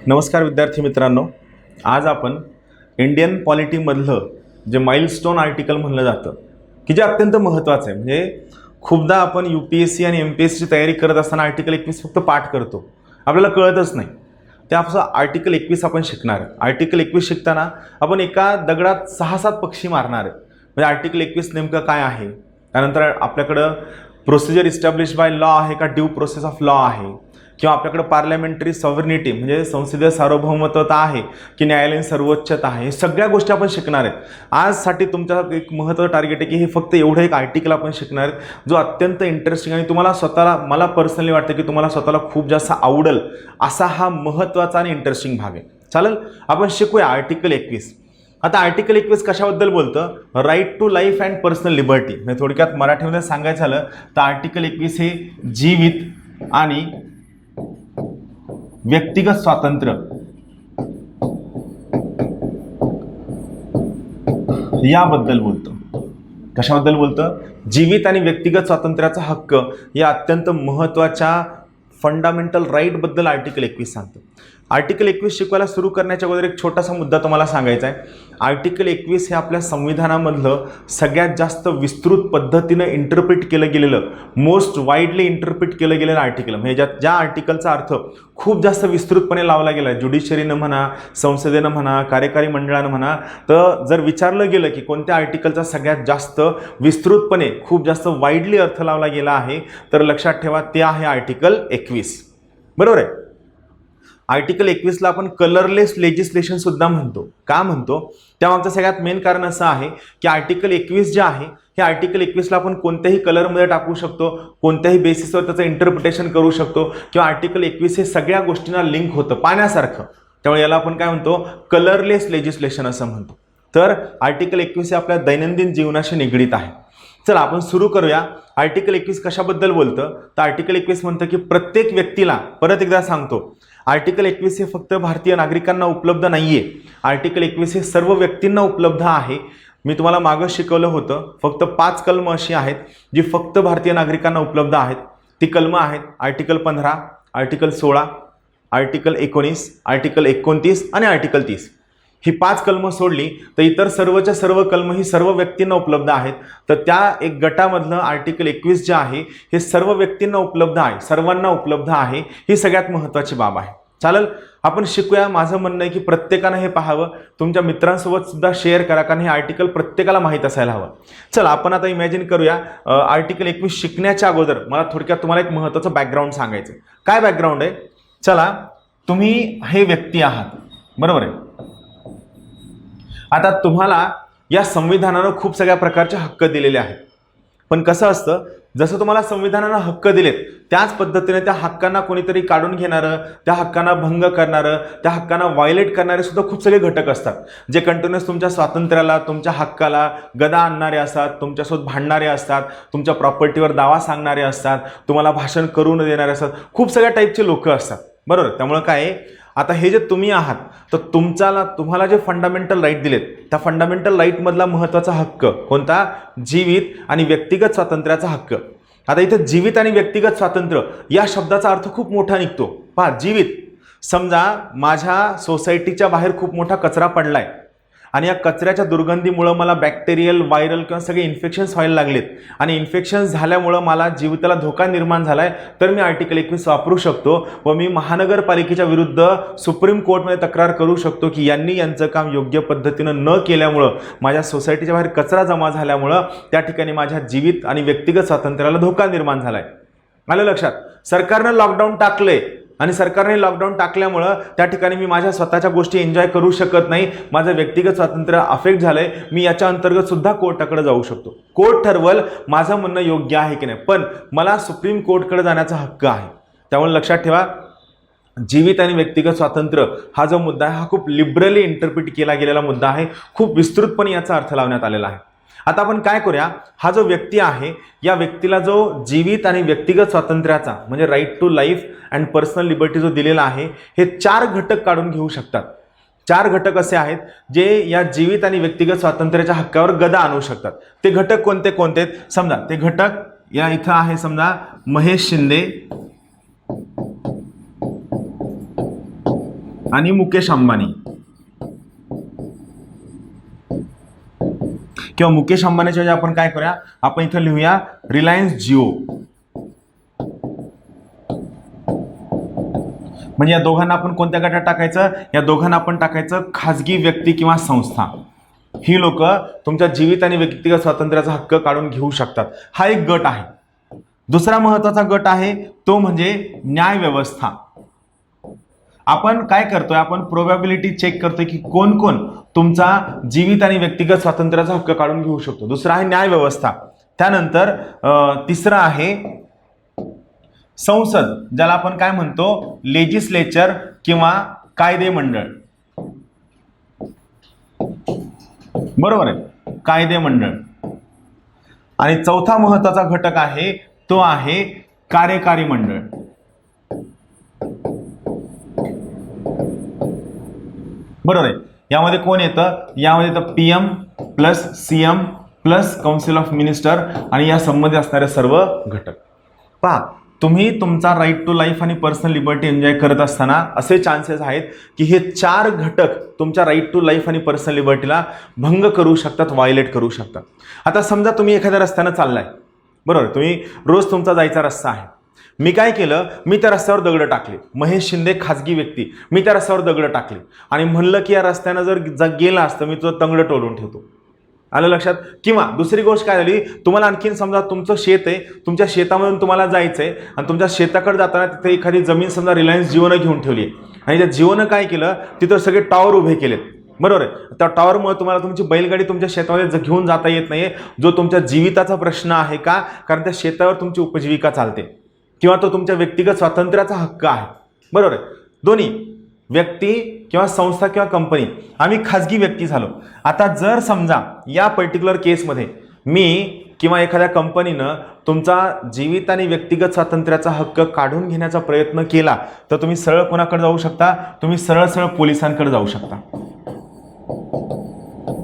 नमस्कार विद्यार्थी मित्रांनो, आज आपण इंडियन पॉलिटीमधलं जे माइलस्टोन आर्टिकल म्हणलं जातं की जे अत्यंत महत्त्वाचं आहे. म्हणजे खूपदा आपण UPSC आणि MPSCची तयारी करत असताना आर्टिकल 21 फक्त पाठ करतो, आपल्याला कळतच नाही. त्यापासून आर्टिकल 21 आपण शिकणार आहे. आर्टिकल 21 शिकताना आपण एका दगडात 6-7 पक्षी मारणार आहे. म्हणजे आर्टिकल 21 नेमकं काय आहे, त्यानंतर आपल्याकडं प्रोसिजर इस्टॅब्लिश बाय लॉ आहे का ड्यू प्रोसेस ऑफ लॉ आहे, किंवा आपल्याकडे पार्लमेंटरी सॉव्हर्निटी म्हणजे संसदीय सार्वभौमत्वता आहे की न्यायालयीन सर्वोच्चता आहे. हे सगळ्या गोष्टी आपण शिकणार आहेत. आजसाठी तुमचा एक महत्त्वाचं टार्गेट आहे की हे फक्त एवढं एक आर्टिकल आपण शिकणार आहेत जो अत्यंत इंटरेस्टिंग आणि तुम्हाला स्वतःला, मला पर्सनली वाटतं की तुम्हाला स्वतःला खूप जास्त आवडेल असा हा महत्त्वाचा आणि इंटरेस्टिंग भाग आहे. चालेल, आपण शिकूया आर्टिकल 21. आता आर्टिकल 21 कशाबद्दल बोलतं? Right to life and personal liberty. म्हणजे थोडक्यात मराठीमध्ये सांगायचं झालं तर आर्टिकल 21 हे जीवित आणि व्यक्तिगत स्वातंत्र्य याबद्दल बोलतं. कशाबद्दल बोलतं? जीवित आणि व्यक्तिगत स्वातंत्र्याचा हक्क या अत्यंत महत्त्वाच्या फंडामेंटल राईट बद्दल आर्टिकल 21 सांगतं. आर्टिकल 21 शिकवायला सुरू करण्याच्या अगोदर एक छोटासा मुद्दा तुम्हाला सांगायचा आहे. आर्टिकल 21 हे आपल्या संविधानामधलं सगळ्यात जास्त विस्तृत पद्धतीनं इंटरप्रिट केलं गेलेलं, मोस्ट वाईडली इंटरप्रिट केलं गेलेलं आर्टिकल. म्हणजे ज्या आर्टिकलचा अर्थ खूप जास्त विस्तृतपणे लावला गेला, ज्युडिशरीनं म्हणा, संसदेनं म्हणा, कार्यकारी मंडळानं म्हणा. तर जर विचारलं गेलं की कोणत्या आर्टिकलचा सगळ्यात जास्त विस्तृतपणे खूप जास्त वाईडली अर्थ लावला गेला आहे, तर लक्षात ठेवा ते आहे आर्टिकल 21. बरोबर आहे. आर्टिकल 21ला आपण कलरलेस लेजिस्लेशन सुद्धा म्हणतो. का म्हणतो? त्यामागचं सगळ्यात मेन कारण असं आहे की आर्टिकल 21 जे आहे हे आर्टिकल 21ला आपण कोणत्याही कलरमध्ये टाकू शकतो, कोणत्याही बेसिसवर त्याचं इंटरप्रिटेशन करू शकतो, किंवा आर्टिकल 21 हे सगळ्या गोष्टींना लिंक होतं पाण्यासारखं. त्यामुळे याला आपण काय म्हणतो? कलरलेस लेजिस्लेशन असं म्हणतो. तर आर्टिकल 21 हे आपल्या दैनंदिन जीवनाशी निगडीत आहे. चला आपण सुरू करूया. आर्टिकल 21 कशाबद्दल बोलतं? तर आर्टिकल 21 म्हणतं की प्रत्येक व्यक्तीला, परत एकदा सांगतो, आर्टिकल 21 हे फक्त भारतीय नागरिकांना उपलब्ध नाहीये. आर्टिकल 21 हे सर्व व्यक्तींना उपलब्ध आहे. मी तुम्हाला मागं शिकवलं होतं, फक्त 5 कलमं अशी आहेत जी फक्त भारतीय नागरिकांना उपलब्ध आहेत. ती कलमं आहेत आर्टिकल 15, आर्टिकल 16, आर्टिकल 19, आर्टिकल 29 आणि आर्टिकल 30. ही 5 कलमं सोडली तर इतर सर्वच्या सर्व कलमं ही सर्व व्यक्तींना उपलब्ध आहेत. तर त्या एक गटामधलं आर्टिकल 21 जे आहे हे सर्व व्यक्तींना उपलब्ध आहे, सर्वांना उपलब्ध आहे. ही सगळ्यात महत्त्वाची बाब आहे. चालेल, आपण शिकूया. माझं म्हणणं आहे की प्रत्येकानं हे पाहावं, तुमच्या मित्रांसोबत सुद्धा शेअर करा, कारण हे आर्टिकल प्रत्येकाला माहीत असायला हवं. चला आपण आता इमॅजिन करूया. आर्टिकल 21 शिकण्याच्या अगोदर मला थोडक्यात तुम्हाला एक महत्त्वाचं बॅकग्राऊंड सांगायचं. काय बॅकग्राऊंड आहे? चला, तुम्ही हे व्यक्ती आहात, बरोबर आहे. आता तुम्हाला या संविधानानं खूप सगळ्या प्रकारचे हक्क दिलेले आहेत. पण कसं असतं, जसं तुम्हाला संविधानानं हक्क दिलेत त्याच पद्धतीने त्या हक्कांना कोणीतरी काढून घेणारं, त्या हक्कांना भंग करणारं, त्या हक्कांना व्हायलेट करणारे सुद्धा खूप सगळे घटक असतात, जे कंटिन्युअस तुमच्या स्वातंत्र्याला, तुमच्या हक्काला गदा आणणारे असतात, तुमच्यासोबत भांडणारे असतात, तुमच्या प्रॉपर्टीवर दावा सांगणारे असतात, तुम्हाला भाषण करून देणारे असतात. खूप सगळ्या टाईपचे लोक असतात, बरोबर. त्यामुळे काय आहे, आता हे जे तुम्ही आहात तर तुम्हाला जे फंडामेंटल राईट दिलेत त्या फंडामेंटल राईटमधला महत्त्वाचा हक्क कोणता? जीवित आणि व्यक्तिगत स्वातंत्र्याचा हक्क. आता इथं जीवित आणि व्यक्तिगत स्वातंत्र्य या शब्दाचा अर्थ खूप मोठा निघतो. पहा, जीवित, समजा माझ्या सोसायटीच्या बाहेर खूप मोठा कचरा पडलाय आणि या कचऱ्याच्या दुर्गंधीमुळं मला बॅक्टेरियल, व्हायरल किंवा सगळे इन्फेक्शन्स व्हायला लागलेत आणि इन्फेक्शन्स झाल्यामुळं मला जीविताला धोका निर्माण झालाय, तर मी आर्टिकल 21 वापरू शकतो व मी महानगरपालिकेच्या विरुद्ध सुप्रीम कोर्टमध्ये तक्रार करू शकतो की यांनी यांचं काम योग्य पद्धतीनं न केल्यामुळं, माझ्या सोसायटीच्या बाहेर कचरा जमा झाल्यामुळं त्या ठिकाणी माझ्या जीवित आणि व्यक्तिगत स्वातंत्र्याला धोका निर्माण झालाय. आलं लक्षात? सरकारनं लॉकडाऊन टाकलंय आणि सरकारने लॉकडाऊन टाकल्यामुळं त्या ठिकाणी मी माझ्या स्वतःच्या गोष्टी एन्जॉय करू शकत नाही, माझं व्यक्तिगत स्वातंत्र्य अफेक्ट झालंय. मी याच्या अंतर्गत सुद्धा कोर्टाकडे जाऊ शकतो. कोर्ट ठरवल माझं म्हणणं योग्य आहे की नाही, पण मला सुप्रीम कोर्टकडे जाण्याचा हक्क आहे. त्यामुळे लक्षात ठेवा, जीवित आणि व्यक्तिगत स्वातंत्र्य हा जो मुद्दा आहे हा खूप लिबरली इंटरप्रिट केला गेलेला मुद्दा आहे. खूप विस्तृतपणे याचा अर्थ लावण्यात आलेला आहे. आता आपण काय करूया, हा जो व्यक्ती आहे या व्यक्तीला जो जीवित आणि व्यक्तिगत स्वातंत्र्याचा म्हणजे right to life and personal liberty जो दिलेला आहे, हे 4 घटक काढून घेऊ शकतात. 4 घटक असे आहेत जे या जीवित आणि व्यक्तिगत स्वातंत्र्याच्या हक्कावर गदा आणू शकतात. ते घटक कोणते कोणते? समजा ते घटक या इथं आहे, समजा महेश शिंदे, आणि मुकेश अंबानी किंवा मुकेश अंबानीच्या ऐवजी आपण काय करूया, आपण इथं लिहूया रिलायन्स जिओ. म्हणजे या दोघांना आपण कोणत्या गटात टाकायचं, या दोघांना आपण टाकायचं खाजगी व्यक्ती किंवा संस्था. ही लोक तुमच्या जीवित आणि व्यक्तिगत स्वातंत्र्याचा हक्क काढून घेऊ शकतात. हा एक गट आहे. दुसरा महत्वाचा गट आहे तो म्हणजे न्याय व्यवस्था. आपण काय करतोय, आपण प्रोबॅबिलिटी चेक करतोय की कोण कोण तुमचा जीवित आणि व्यक्तिगत स्वातंत्र्याचा हक्क काढून घेऊ शकतो. दुसरा आहे न्याय व्यवस्था. त्यानंतर तिसरा आहे संसद, ज्याला आपण काय म्हणतो लेजिस्लेचर किंवा कायदे मंडळ. बरोबर आहे, कायदे मंडळ. आणि चौथा महत्वाचा घटक आहे तो आहे कार्यकारी मंडळ. बरोबर आहे. यामध्ये कोण येतं, यामध्ये येतं PM plus CM plus council of minister आणि या संबंधित असणारे सर्व घटक. पहा, तुम्ही तुमचा राईट टू लाईफ आणि पर्सनल लिबर्टी एन्जॉय करत असताना असे चान्सेस आहेत की हे 4 घटक तुमच्या राईट टू लाईफ आणि पर्सनल लिबर्टीला भंग करू शकतात, व्हायलेट करू शकतात. आता समजा तुम्ही एखाद्या रस्त्यानं चाललाय, बरोबर, तुम्ही रोज तुमचा जायचा रस्ता आहे. मी काय केलं, मी त्या रस्त्यावर दगड टाकले. महेश शिंदे खाजगी व्यक्ती, मी त्या रस्त्यावर दगड टाकले आणि म्हणलं की या रस्त्यानं जर गेला असतं मी तो तंगड तोडून ठेवतो. आलं लक्षात. किंवा दुसरी गोष्ट काय झाली, तुम्हाला आणखीन समजा तुमचं शेत आहे, तुमच्या शेतामधून तुम्हाला जायचंय आणि तुमच्या शेताकडे जाताना तिथे एखादी जमीन समजा रिलायन्स जिओनं घेऊन ठेवली आहे आणि त्या जिओनं काय केलं, तिथं सगळे टॉवर उभे केलेत. बरोबर आहे. त्या टॉवरमुळे तुम्हाला तुमची बैलगाडी तुमच्या शेतामध्ये घेऊन जाता येत नाहीये, जो तुमच्या जीविताचा प्रश्न आहे का, कारण त्या शेतावर तुमची उपजीविका चालते किंवा तो तुमच्या व्यक्तिगत स्वातंत्र्याचा हक्क आहे. बरोबर आहे. दोन्ही व्यक्ती किंवा संस्था किंवा कंपनी, आम्ही खाजगी व्यक्ती झालो. आता जर समजा या पर्टिक्युलर केसमध्ये मी किंवा एखाद्या कंपनीनं तुमचा जीवित आणि व्यक्तिगत स्वातंत्र्याचा हक्क काढून घेण्याचा प्रयत्न केला तर तुम्ही सरळ कोणाकडे जाऊ शकता, तुम्ही सरळ सरळ पोलिसांकडे जाऊ शकता.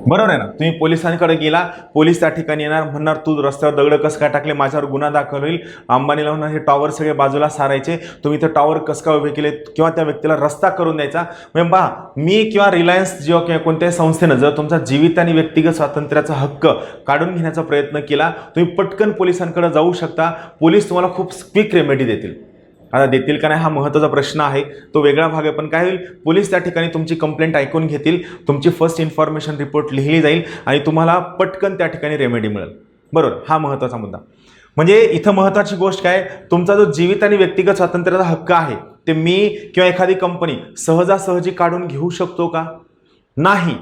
बरोबर आहे ना. तुम्ही पोलिसांकडे गेला, पोलीस त्या ठिकाणी येणार, म्हणणार तू रस्त्यावर दगड कसं काय टाकले, माझ्यावर गुन्हा दाखल होईल. अंबानीला म्हणणार हे टॉवर सगळे बाजूला सारायचे, तुम्ही ते टॉवर कसं काय उभे केले, किंवा त्या व्यक्तीला रस्ता करून द्यायचा. म्हणजे पहा, मी किंवा रिलायन्स जिओ किंवा कोणत्याही संस्थेनं जर तुमचा जीवित आणि व्यक्तिगत स्वातंत्र्याचा हक्क काढून घेण्याचा प्रयत्न केला, तुम्ही पटकन पोलिसांकडे जाऊ शकता. पोलीस तुम्हाला खूप क्विक रेमेडी देतील. आता देतील का नाही हा महत्त्वाचा प्रश्न आहे, तो वेगळा भाग आहे. पण काय होईल, पोलीस त्या ठिकाणी तुमची कंप्लेंट ऐकून घेतील, तुमची फर्स्ट इन्फॉर्मेशन रिपोर्ट लिहिली जाईल आणि तुम्हाला पटकन त्या ठिकाणी रेमेडी मिळेल. बरोबर, हा महत्त्वाचा मुद्दा. म्हणजे इथं महत्त्वाची गोष्ट काय, तुमचा जो जीवित आणि व्यक्तिगत स्वातंत्र्याचा हक्क आहे ते मी किंवा एखादी कंपनी सहजासहजी काढून घेऊ शकतो का? नाही.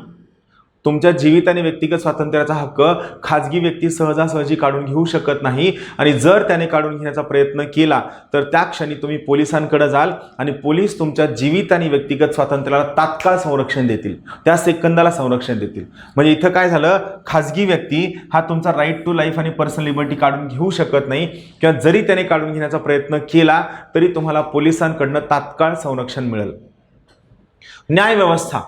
तुमच्या जीवित आणि व्यक्तिगत स्वातंत्र्याचा हक्क खाजगी व्यक्ती सहजासहजी काढून घेऊ शकत नाही आणि जर त्याने काढून घेण्याचा प्रयत्न केला तर त्या क्षणी तुम्ही पोलिसांकडे जाल आणि पोलीस तुमच्या जीवित आणि व्यक्तिगत स्वातंत्र्याला तात्काळ संरक्षण देतील, त्या सेकंदाला संरक्षण देतील. म्हणजे इथं काय झालं, खाजगी व्यक्ती हा तुमचा राईट टू लाईफ आणि पर्सनल लिबर्टी काढून घेऊ शकत नाही किंवा जरी त्याने काढून घेण्याचा प्रयत्न केला तरी तुम्हाला पोलिसांकडनं तात्काळ संरक्षण मिळेल. न्याय व्यवस्था,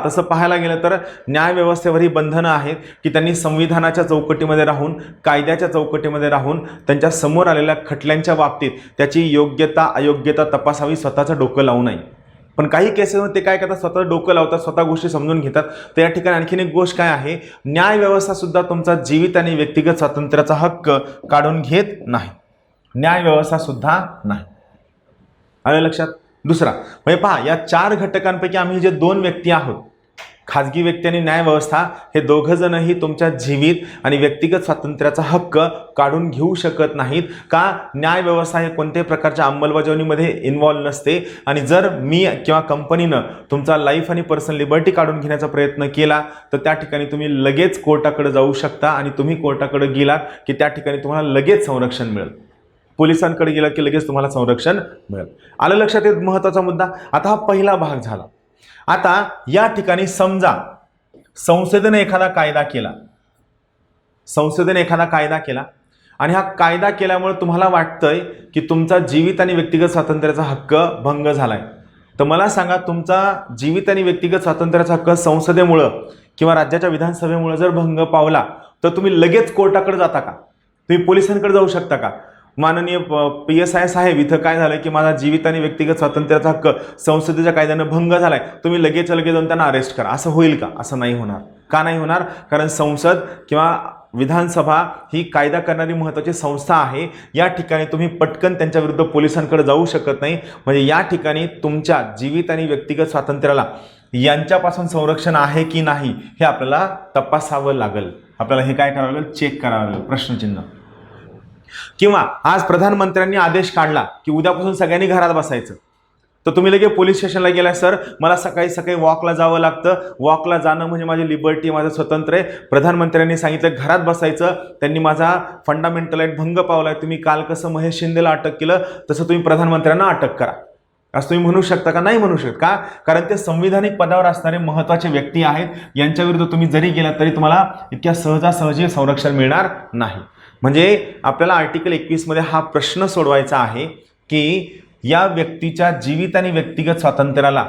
तसं पाहायला गेलं तर न्यायव्यवस्थेवर ही बंधनं आहेत की त्यांनी संविधानाच्या चौकटीमध्ये राहून, कायद्याच्या चौकटीमध्ये राहून त्यांच्या समोर आलेल्या खटल्यांच्या बाबतीत त्याची योग्यता अयोग्यता तपासावी, स्वतःचं डोकं लावू नये. पण काही केसेसमध्ये ते काय करतात, स्वतः डोकं लावतात, स्वतः गोष्टी समजून घेतात. तर या ठिकाणी आणखीन एक गोष्ट काय आहे, न्यायव्यवस्था सुद्धा तुमचा जीवित आणि व्यक्तिगत स्वातंत्र्याचा हक्क काढून घेत नाही. न्यायव्यवस्था सुद्धा नाही. आलं लक्षात. दुसरा म्हणजे पहा, या 4 घटकांपैकी आम्ही जे 2 व्यक्ती आहोत, खाजगी व्यक्ती आणि न्यायव्यवस्था, हे दोघं जणही तुमच्या जीवित आणि व्यक्तिगत स्वातंत्र्याचा हक्क काढून घेऊ शकत नाहीत. का? न्यायव्यवस्था हे कोणत्याही प्रकारच्या अंमलबजावणीमध्ये इन्व्हॉल्व नसते आणि जर मी किंवा कंपनीनं तुमचा लाईफ आणि पर्सनल लिबर्टी काढून घेण्याचा प्रयत्न केला तर त्या ठिकाणी तुम्ही लगेच कोर्टाकडे जाऊ शकता आणि तुम्ही कोर्टाकडे गेलात की त्या ठिकाणी तुम्हाला लगेच संरक्षण मिळेल. पोलिसांकडे गेला की लगेच तुम्हाला संरक्षण मिळेल. आलं लक्षात. एक महत्त्वाचा मुद्दा. आता हा पहिला भाग झाला. आता या ठिकाणी समजा संसदेने एखादा कायदा केला आणि हा कायदा केल्यामुळे तुम्हाला वाटतंय की तुमचा जीवित आणि व्यक्तिगत स्वातंत्र्याचा हक्क भंग झालाय, तर मला सांगा, तुमचा जीवित आणि व्यक्तिगत स्वातंत्र्याचा हक्क संसदेमुळं किंवा राज्याच्या विधानसभेमुळे जर भंग पावला तर तुम्ही लगेच कोर्टाकडे जाता का? तुम्ही पोलिसांकडे जाऊ शकता का? माननीय PSI साहेब, इथं काय झालं की माझा जीवित आणि व्यक्तिगत स्वातंत्र्याचा हक्क संसदेच्या कायद्यानं भंग झालाय, तुम्ही लगेच जाऊन त्यांना अरेस्ट करा, असं होईल का? असं नाही होणार. का नाही होणार? कारण संसद किंवा विधानसभा ही कायदा करणारी महत्त्वाची संस्था आहे. या ठिकाणी तुम्ही पटकन त्यांच्या विरुद्ध पोलिसांकडे जाऊ शकत नाही. म्हणजे या ठिकाणी तुमच्या जीवित आणि व्यक्तिगत स्वातंत्र्याला यांच्यापासून संरक्षण आहे की नाही हे आपल्याला तपासावं लागेल. आपल्याला हे काय करावं लागेल? चेक करावं लागेल. प्रश्नचिन्ह. किंवा आज प्रधानमंत्र्यांनी आदेश काढला की उद्यापासून सगळ्यांनी घरात बसायचं, तर तुम्ही लगेच पोलीस स्टेशनला गेला, सर मला सकाळी सकाळी वॉकला जावं लागतं, वॉकला जाणं म्हणजे माझी लिबर्टी, माझं स्वतंत्र आहे, प्रधानमंत्र्यांनी सांगितलं घरात बसायचं, त्यांनी माझा फंडामेंटल राईट भंग पावलाय, तुम्ही काल कसं महेश शिंदेला अटक केलं तसं तुम्ही प्रधानमंत्र्यांना अटक करा, असं तुम्ही म्हणू शकता का? नाही म्हणू शकत. का? कारण ते संविधानिक पदावर असणारे महत्त्वाचे व्यक्ती आहेत. यांच्या विरुद्ध तुम्ही जरी गेलात तरी तुम्हाला इतक्या सहजासहजी संरक्षण मिळणार नाही. म्हणजे आपल्याला आर्टिकल 21 मध्ये हा प्रश्न सोडवायचा आहे की या व्यक्तीच्या जीवित आणि व्यक्तिगत स्वातंत्र्याला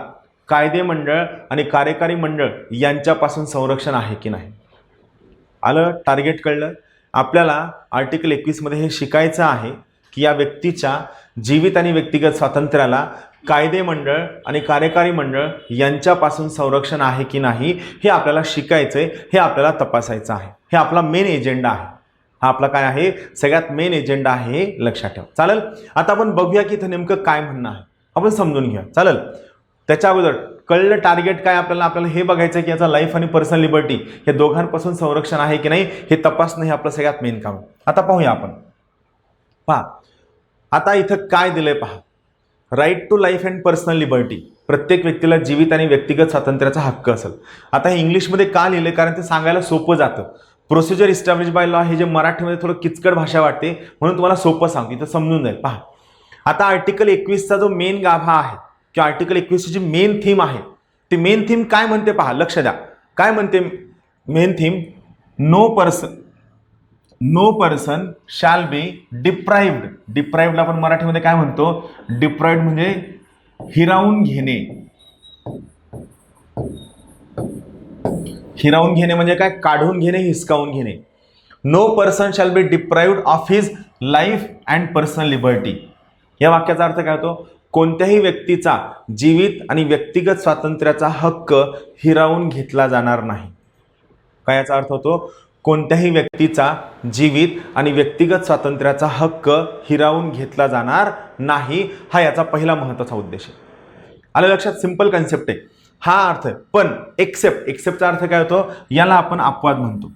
कायदे मंडळ आणि कार्यकारी मंडळ यांच्यापासून संरक्षण आहे की नाही. आलं? टार्गेट कळलं? आपल्याला आर्टिकल 21 मध्ये हे शिकायचं आहे की या व्यक्तीच्या जीवित आणि व्यक्तिगत स्वातंत्र्याला कायदे मंडळ आणि कार्यकारी मंडळ यांच्यापासून संरक्षण आहे की नाही हे आपल्याला शिकायचंय, हे आपल्याला तपासायचं आहे. हे आपला मेन एजेंडा आहे. हा आपला काय आहे? सगळ्यात मेन एजेंडा आहे, हे लक्षात ठेवा. चालेल? आता आपण बघूया की इथं नेमकं काय म्हणणं आहे, आपण समजून घेऊया. चालेल? त्याच्या अगोदर कळलं टार्गेट काय आपल्याला हे बघायचं की याचा लाईफ आणि पर्सनल लिबर्टी हे दोघांपासून संरक्षण आहे की नाही हे तपासणं हे आपलं सगळ्यात मेन काम. आता पाहूया आपण. पहा आता इथं काय दिलंय पहा. Right to life and personal liberty, प्रत्येक व्यक्तीला जीवित आणि व्यक्तिगत स्वातंत्र्याचा हक्क असेल. आता हे इंग्लिशमध्ये का लिहिलंय? कारण ते सांगायला सोपं जातं. प्रोसिजर इस्टॅब्लिश बाय लॉ हे जे मराठीमध्ये थोडं किचकट भाषा वाटते म्हणून तुम्हाला सोपं सांगतो, इथं समजून जाईल. पहा आता आर्टिकल 21चा जो मेन गाभा आहे किंवा आर्टिकल 21ची जी मेन थीम आहे ती मेन थीम काय म्हणते पहा, लक्ष द्या. काय म्हणते main theme? No person shall be deprived. Deprived आपण मराठीमध्ये काय म्हणतो? डिप्राइव्ड म्हणजे हिरावून घेणे. हिरावून घेणे म्हणजे काय? काढून घेणे, हिसकावून घेणे. No person shall be deprived of his life and personal liberty. या वाक्याचा अर्थ काय होतो? कोणत्याही व्यक्तीचा जीवित आणि व्यक्तिगत स्वातंत्र्याचा हक्क हिरावून घेतला जाणार नाही. काय याचा अर्थ होतो? कोणत्याही व्यक्तीचा जीवित आणि व्यक्तिगत स्वातंत्र्याचा हक्क हिरावून घेतला जाणार नाही, हा याचा पहिला महत्त्वाचा उद्देश आहे. आलं लक्षात? सिंपल कन्सेप्ट आहे. हा अर्थ आहे. पण एक्सेप्टचा अर्थ काय होतो? याला आपण अपवाद म्हणतो.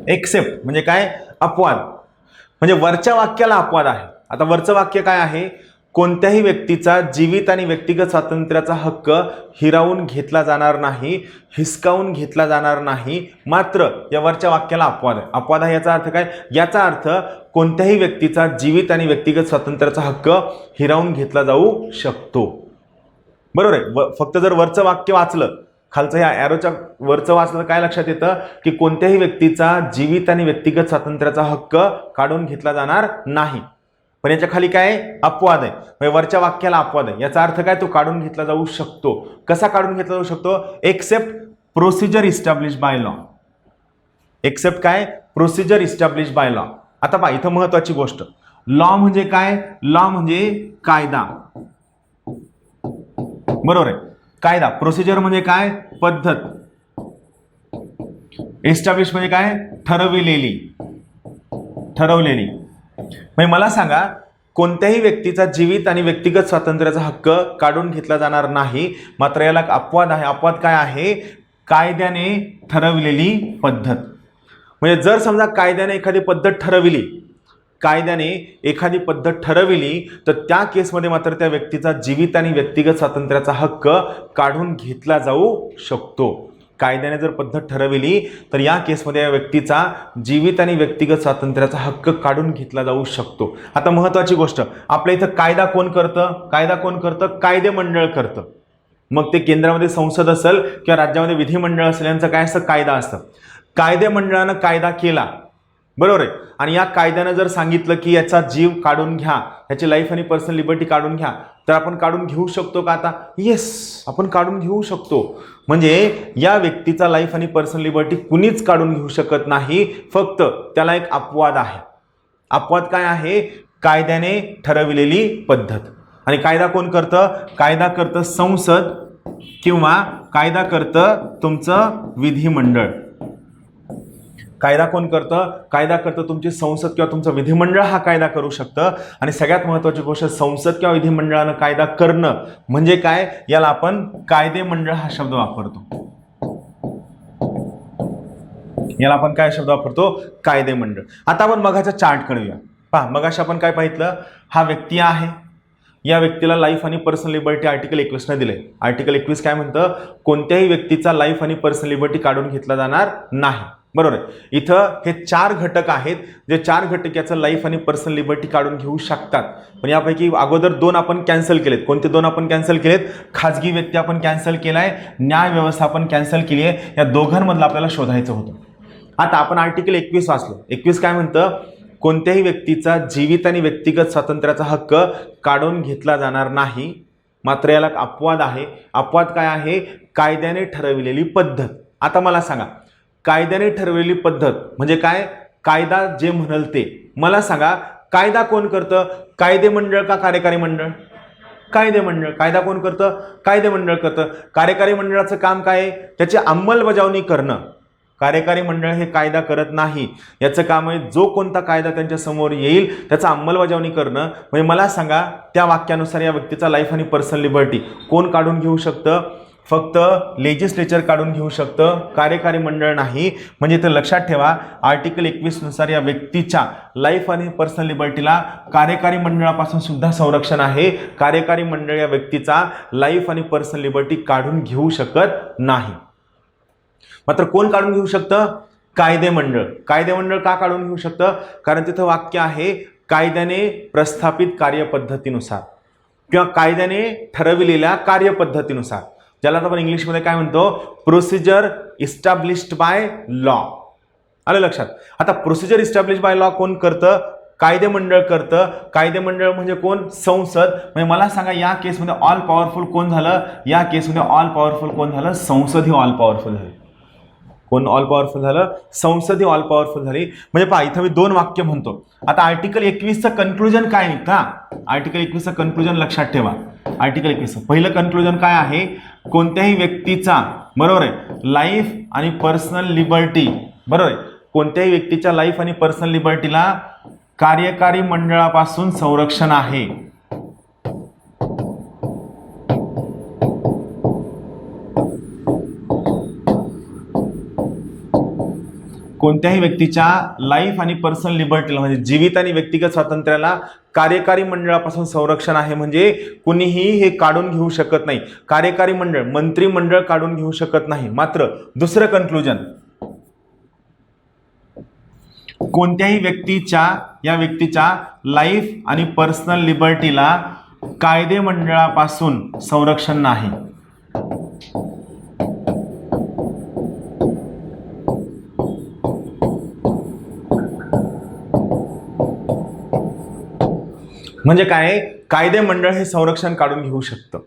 एक्सेप्ट म्हणजे काय? अपवाद. म्हणजे वरच्या वाक्याला अपवाद आहे. आता वरचं वाक्य काय आहे? कोणत्याही व्यक्तीचा जीवित आणि व्यक्तिगत स्वातंत्र्याचा हक्क हिरावून घेतला जाणार नाही, हिसकावून घेतला जाणार नाही, मात्र या वरच्या वाक्याला अपवाद आहे. अपवाद आहे याचा अर्थ काय? याचा अर्थ कोणत्याही व्यक्तीचा जीवित आणि व्यक्तिगत स्वातंत्र्याचा हक्क हिरावून घेतला जाऊ शकतो. बरोबर आहे? फक्त जर वरचं वाक्य वाचलं, खालचं ह्या ॲरोच्या वरचं वाचलं, काय लक्षात येतं की कोणत्याही व्यक्तीचा जीवित आणि व्यक्तिगत स्वातंत्र्याचा हक्क काढून घेतला जाणार नाही. पण याच्या खाली काय? अपवाद आहे. म्हणजे वरच्या वाक्याला अपवाद आहे. याचा अर्थ काय? तो काढून घेतला जाऊ शकतो. कसा काढून घेतला जाऊ शकतो? Except procedure establish by law. Except काय? Procedure establish by law. आता पहा इथं महत्वाची गोष्ट, लॉ म्हणजे काय? लॉ म्हणजे कायदा. बरोबर आहे? कायदा. प्रोसिजर म्हणजे काय? पद्धत. एस्टॅब्लिश म्हणजे काय? ठरविलेली. म्हणजे मला सांगा, कोणत्याही व्यक्तीचा जीवित आणि व्यक्तिगत स्वातंत्र्याचा हक्क काढून घेतला जाणार नाही, मात्र याला अपवाद आहे. अपवाद काय आहे? कायद्याने ठरविलेली पद्धत. म्हणजे जर समजा कायद्याने एखादी पद्धत ठरविली तर त्या केसमध्ये मात्र त्या व्यक्तीचा जीवित आणि व्यक्तिगत स्वातंत्र्याचा हक्क काढून घेतला जाऊ शकतो. कायद्याने जर पद्धत ठरविली तर या केसमध्ये या व्यक्तीचा जीवित आणि व्यक्तिगत स्वातंत्र्याचा हक्क काढून घेतला जाऊ शकतो. आता महत्त्वाची गोष्ट, आपल्या इथं कायदा कोण करतं? कायदे मंडळ करतं. मग ते केंद्रामध्ये संसद असेल किंवा राज्यामध्ये विधिमंडळ असेल, यांचं काय असतं? कायदा असतं. कायदे मंडळानं कायदा केला बरोबर आहे. आणि या कायद्यानं जर सांगितलं की याचा जीव काढून घ्या, याची लाईफ आणि पर्सनल लिबर्टी काढून घ्या, तर आपण काढून घेऊ शकतो का आता? येस, आपण काढून घेऊ शकतो. म्हणजे या व्यक्तीचा लाईफ आणि पर्सनल लिबर्टी कुणीच काढून घेऊ शकत नाही, फक्त त्याला एक अपवाद आहे. अपवाद काय आहे? कायद्याने ठरविलेली पद्धत. आणि कायदा कोण करतं? कायदा करतं संसद किंवा कायदा करतं तुमचं विधिमंडळ. कायदा कोण करतं? कायदा करतं तुमची संसद किंवा तुमचं विधिमंडळ हा कायदा करू शकतं. आणि सगळ्यात महत्त्वाची गोष्ट, संसद किंवा विधिमंडळानं कायदा करणं म्हणजे काय? याला आपण कायदेमंडळ हा शब्द वापरतो. याला आपण काय शब्द वापरतो? कायदेमंडळ. आता आपण मगाचा चार्ट करूया. पहा, मगाशी आपण काय पाहितलं? हा व्यक्ती आहे, या व्यक्तीला लाईफ आणि पर्सनल लिबर्टी आर्टिकल 21 ने दिले. आर्टिकल 21 काय म्हणतं? कोणत्याही व्यक्तीचा लाईफ आणि पर्सनल लिबर्टी काढून घेतला जाणार नाही. बरोबर आहे. इथं हे 4 घटक आहेत, जे 4 घटक याचं लाईफ आणि पर्सनल लिबर्टी काढून घेऊ शकतात. पण यापैकी अगोदर 2 आपण कॅन्सल केलेत. कोणते 2 आपण कॅन्सल केलेत? खाजगी व्यक्ती आपण कॅन्सल केलाय, न्याय व्यवस्था आपण कॅन्सल केली आहे. या दोघांमधलं आपल्याला शोधायचं होतं. आता आपण आर्टिकल 21 वाचलो. 21 काय म्हणतं? कोणत्याही व्यक्तीचा जीवित आणि व्यक्तिगत स्वातंत्र्याचा हक्क काढून घेतला जाणार नाही, मात्र याला अपवाद आहे. अपवाद काय आहे? कायद्याने ठरविलेली पद्धत. आता मला सांगा, कायद्याने ठरवलेली पद्धत म्हणजे काय? कायदा जे म्हणाल ते. मला सांगा, कायदा कोण करतं? कायदेमंडळ का कार्यकारी मंडळ? कायदेमंडळ. कायदा कोण करतं? कायदेमंडळ करतं. कार्यकारी मंडळाचं काम काय आहे? त्याची अंमलबजावणी करणं. कार्यकारी मंडळ हे कायदा करत नाही. याचं काम आहे जो कोणता कायदा त्यांच्या समोर येईल त्याचा अंमलबजावणी करणं. म्हणजे मला सांगा, त्या वाक्यानुसार या व्यक्तीचा लाईफ आणि पर्सनल लिबर्टी कोण काढून घेऊ शकतं? फक्त लेजिस्लेचर काढून घेऊ शकतं, कार्यकारी मंडळ नाही. म्हणजे इथं लक्षात ठेवा, आर्टिकल 21 नुसार या व्यक्तीच्या लाईफ आणि पर्सनल लिबर्टीला कार्यकारी मंडळापासून सुद्धा संरक्षण आहे. कार्यकारी मंडळ या व्यक्तीचा लाईफ आणि पर्सनल लिबर्टी काढून घेऊ शकत नाही. मात्र कोण काढून घेऊ शकतं? कायदेमंडळ. कायदेमंडळ का काढून घेऊ शकतं? कारण तिथं वाक्य आहे, कायद्याने प्रस्थापित कार्यपद्धतीनुसार किंवा कायद्याने ठरविलेल्या कार्यपद्धतीनुसार, ज्याला आपण इंग्लिशमध्ये काय म्हणतो? Procedure established by law. आलं लक्षात? आता प्रोसिजर इस्टॅब्लिश बाय लॉ कोण करतं? कायदेमंडळ करतं. कायदेमंडळ म्हणजे कोण? संसद. म्हणजे मला सांगा, या केसमध्ये ऑल पॉवरफुल कोण झालं? या केसमध्ये ऑल पॉवरफुल कोण झालं? संसद ही ऑल पॉवरफुल झाली. कोण ऑल पॉवरफुल झालं? संसद ही ऑल पॉवरफुल झाली. म्हणजे पहा, इथं मी 2 वाक्य म्हणतो. आता आर्टिकल 21चं कन्क्लुजन काय निघतं? आर्टिकल 21चं कन्क्लुजन लक्षात ठेवा. आर्टिकल 21 पहिलं कन्क्लुजन काय आहे? कोणत्याही व्यक्तीचा, बरोबर आहे, लाईफ आणि पर्सनल लिबर्टी, बरोबर आहे, कोणत्याही व्यक्तीच्या लाईफ आणि पर्सनल लिबर्टीला कार्यकारी मंडळापासून संरक्षण आहे. कोणत्याही व्यक्तीच्या लाईफ आणि पर्सनल लिबर्टीला म्हणजे जीवित आणि व्यक्तिगत स्वातंत्र्याला कार्यकारी मंडळापासून संरक्षण आहे. म्हणजे कुणीही हे काढून घेऊ शकत नाही. कार्यकारी मंडळ, मंत्रिमंडळ काढून घेऊ शकत नाही. मात्र दुसरं कन्क्लुजन, कोणत्याही या व्यक्तीच्या लाईफ आणि पर्सनल लिबर्टीला कायदेमंडळापासून संरक्षण नाही. म्हणजे काय? कायदेमंडळ हे संरक्षण काढून घेऊ शकतं.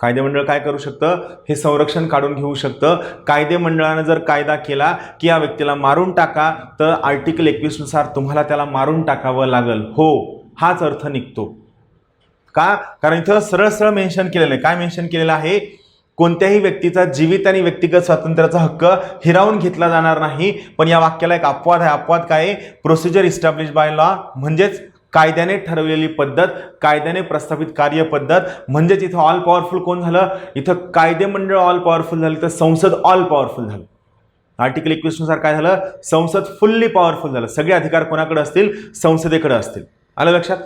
कायदेमंडळ काय करू शकतं? हे संरक्षण काढून घेऊ शकतं. कायदेमंडळानं जर कायदा केला की या व्यक्तीला मारून टाका, तर आर्टिकल 21 नुसार तुम्हाला त्याला मारून टाकावं लागल. हो, हाच अर्थ निघतो. का? कारण इथं सरळ सरळ मेन्शन केलेलं आहे. काय मेन्शन केलेलं आहे? कोणत्याही व्यक्तीचा जीवित आणि व्यक्तिगत स्वातंत्र्याचा हक्क हिरावून घेतला जाणार नाही. पण या वाक्याला एक अपवाद आहे. अपवाद काय? प्रोसिजर इस्टॅब्लिश बाय लॉ, म्हणजेच कायद्याने ठरवलेली पद्धत, कायद्याने प्रस्थापित कार्यपद्धत. म्हणजेच इथं ऑल पॉवरफुल कोण झालं? इथं कायदेमंडळ ऑल पॉवरफुल झालं, तर संसद ऑल पॉवरफुल झालं. आर्टिकल 21 नुसार काय झालं? संसद फुल्ली पॉवरफुल झालं. सगळे अधिकार कोणाकडे असतील? संसदेकडे असतील. आलं लक्षात?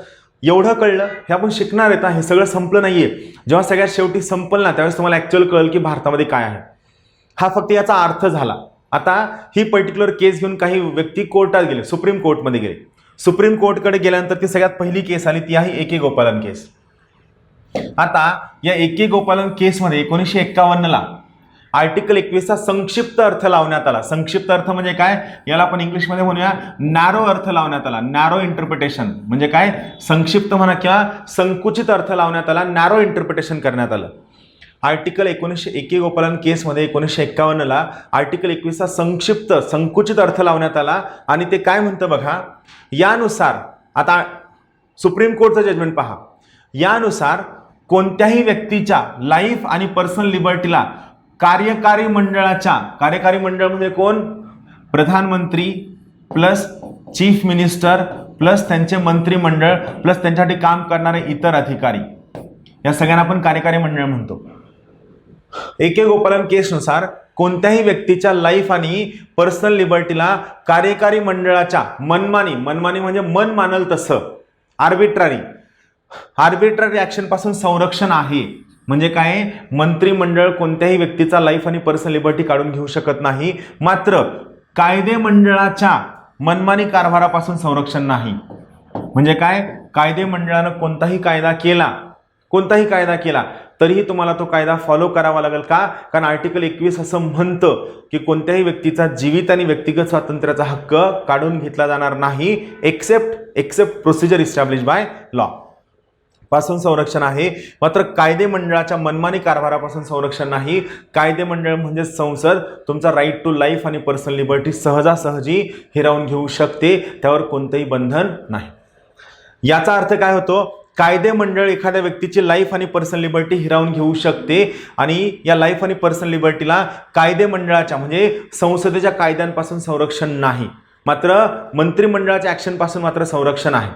एवढं कळलं. हे आपण शिकणार आहेत. हे सगळं संपलं नाहीये. जेव्हा सगळ्यात शेवटी संपलं ना, त्यावेळेस तुम्हाला ऍक्च्युअल कळेल की भारतामध्ये काय आहे. हा फक्त याचा अर्थ झाला. आता ही पर्टिक्युलर केस घेऊन काही व्यक्ती कोर्टात गेले, सुप्रीम कोर्टमध्ये गेले. सुप्रीम कोर्टकडे गेल्यानंतर ती सगळ्यात पहिली केस आली, ती आहे ए.के. गोपालन केस. आता या ए.के. गोपालन केसमध्ये 1951ला आर्टिकल 21चा संक्षिप्त अर्थ लावण्यात आला. संक्षिप्त अर्थ म्हणजे काय, याला आपण इंग्लिशमध्ये म्हणूया नॅरो अर्थ लावण्यात आला. नॅरो इंटरप्रिटेशन म्हणजे काय, संक्षिप्त म्हणा किंवा संकुचित अर्थ लावण्यात आला, नॅरो इंटरप्रिटेशन करण्यात आलं. आर्टिकल 1921 गोपालन केसमध्ये 1951ला आर्टिकल 21चा संक्षिप्त संकुचित अर्थ लावण्यात आला आणि ते काय म्हणतं बघा, यानुसार आता सुप्रीम कोर्टचं जजमेंट पहा, यानुसार कोणत्याही व्यक्तीच्या लाईफ आणि पर्सनल लिबर्टीला कार्यकारी मंडळाच्या, कार्यकारी मंडळ म्हणजे कोण, प्रधानमंत्री प्लस चीफ मिनिस्टर प्लस त्यांचे मंत्रिमंडळ प्लस त्यांच्यासाठी काम करणारे इतर अधिकारी, या सगळ्यांना आपण कार्यकारी मंडळ म्हणतो. एके गोपालन केसनुसार कोणत्याही व्यक्तीच्या लाईफ आणि पर्सनल लिबर्टीला कार्यकारी मंडळाच्या मनमानी, मनमानी म्हणजे मन मानल तसं, आर्बिट्ररी ऍक्शन पासून संरक्षण आहे. म्हणजे काय, मंत्रिमंडळ कोणत्याही व्यक्तीचा लाईफ आणि पर्सनल लिबर्टी काढून घेऊ शकत नाही, मात्र कायदे मंडळाच्या मनमानी कारभारापासून संरक्षण नाही. म्हणजे काय, कायदे मंडळानं कोणताही कायदा केला तरीही तुम्हाला तो कायदा फॉलो करावा लागेल. का, कारण आर्टिकल 21 असं म्हणतं की कोणत्याही व्यक्तीचा जीवित आणि व्यक्तिगत स्वातंत्र्याचा हक्क काढून घेतला जाणार नाही except procedure establish by law पासून संरक्षण आहे. मात्र कायदे मंडळाच्या मनमानी कारभारापासून संरक्षण नाही. कायदे मंडळ म्हणजे संसद तुमचा राईट टू लाईफ आणि पर्सनल लिबर्टी सहजासहजी हिरावून घेऊ शकते, त्यावर कोणतेही बंधन नाही. याचा अर्थ काय होतो, कायदे मंडळ एखाद्या व्यक्तीची लाईफ आणि पर्सनल लिबर्टी हिरावून घेऊ शकते आणि या लाईफ आणि पर्सनल लिबर्टीला कायदे मंडळाच्या म्हणजे संसदेच्या कायद्यांपासून संरक्षण नाही, मात्र मंत्रिमंडळाच्या ऍक्शनपासून मात्र संरक्षण आहे.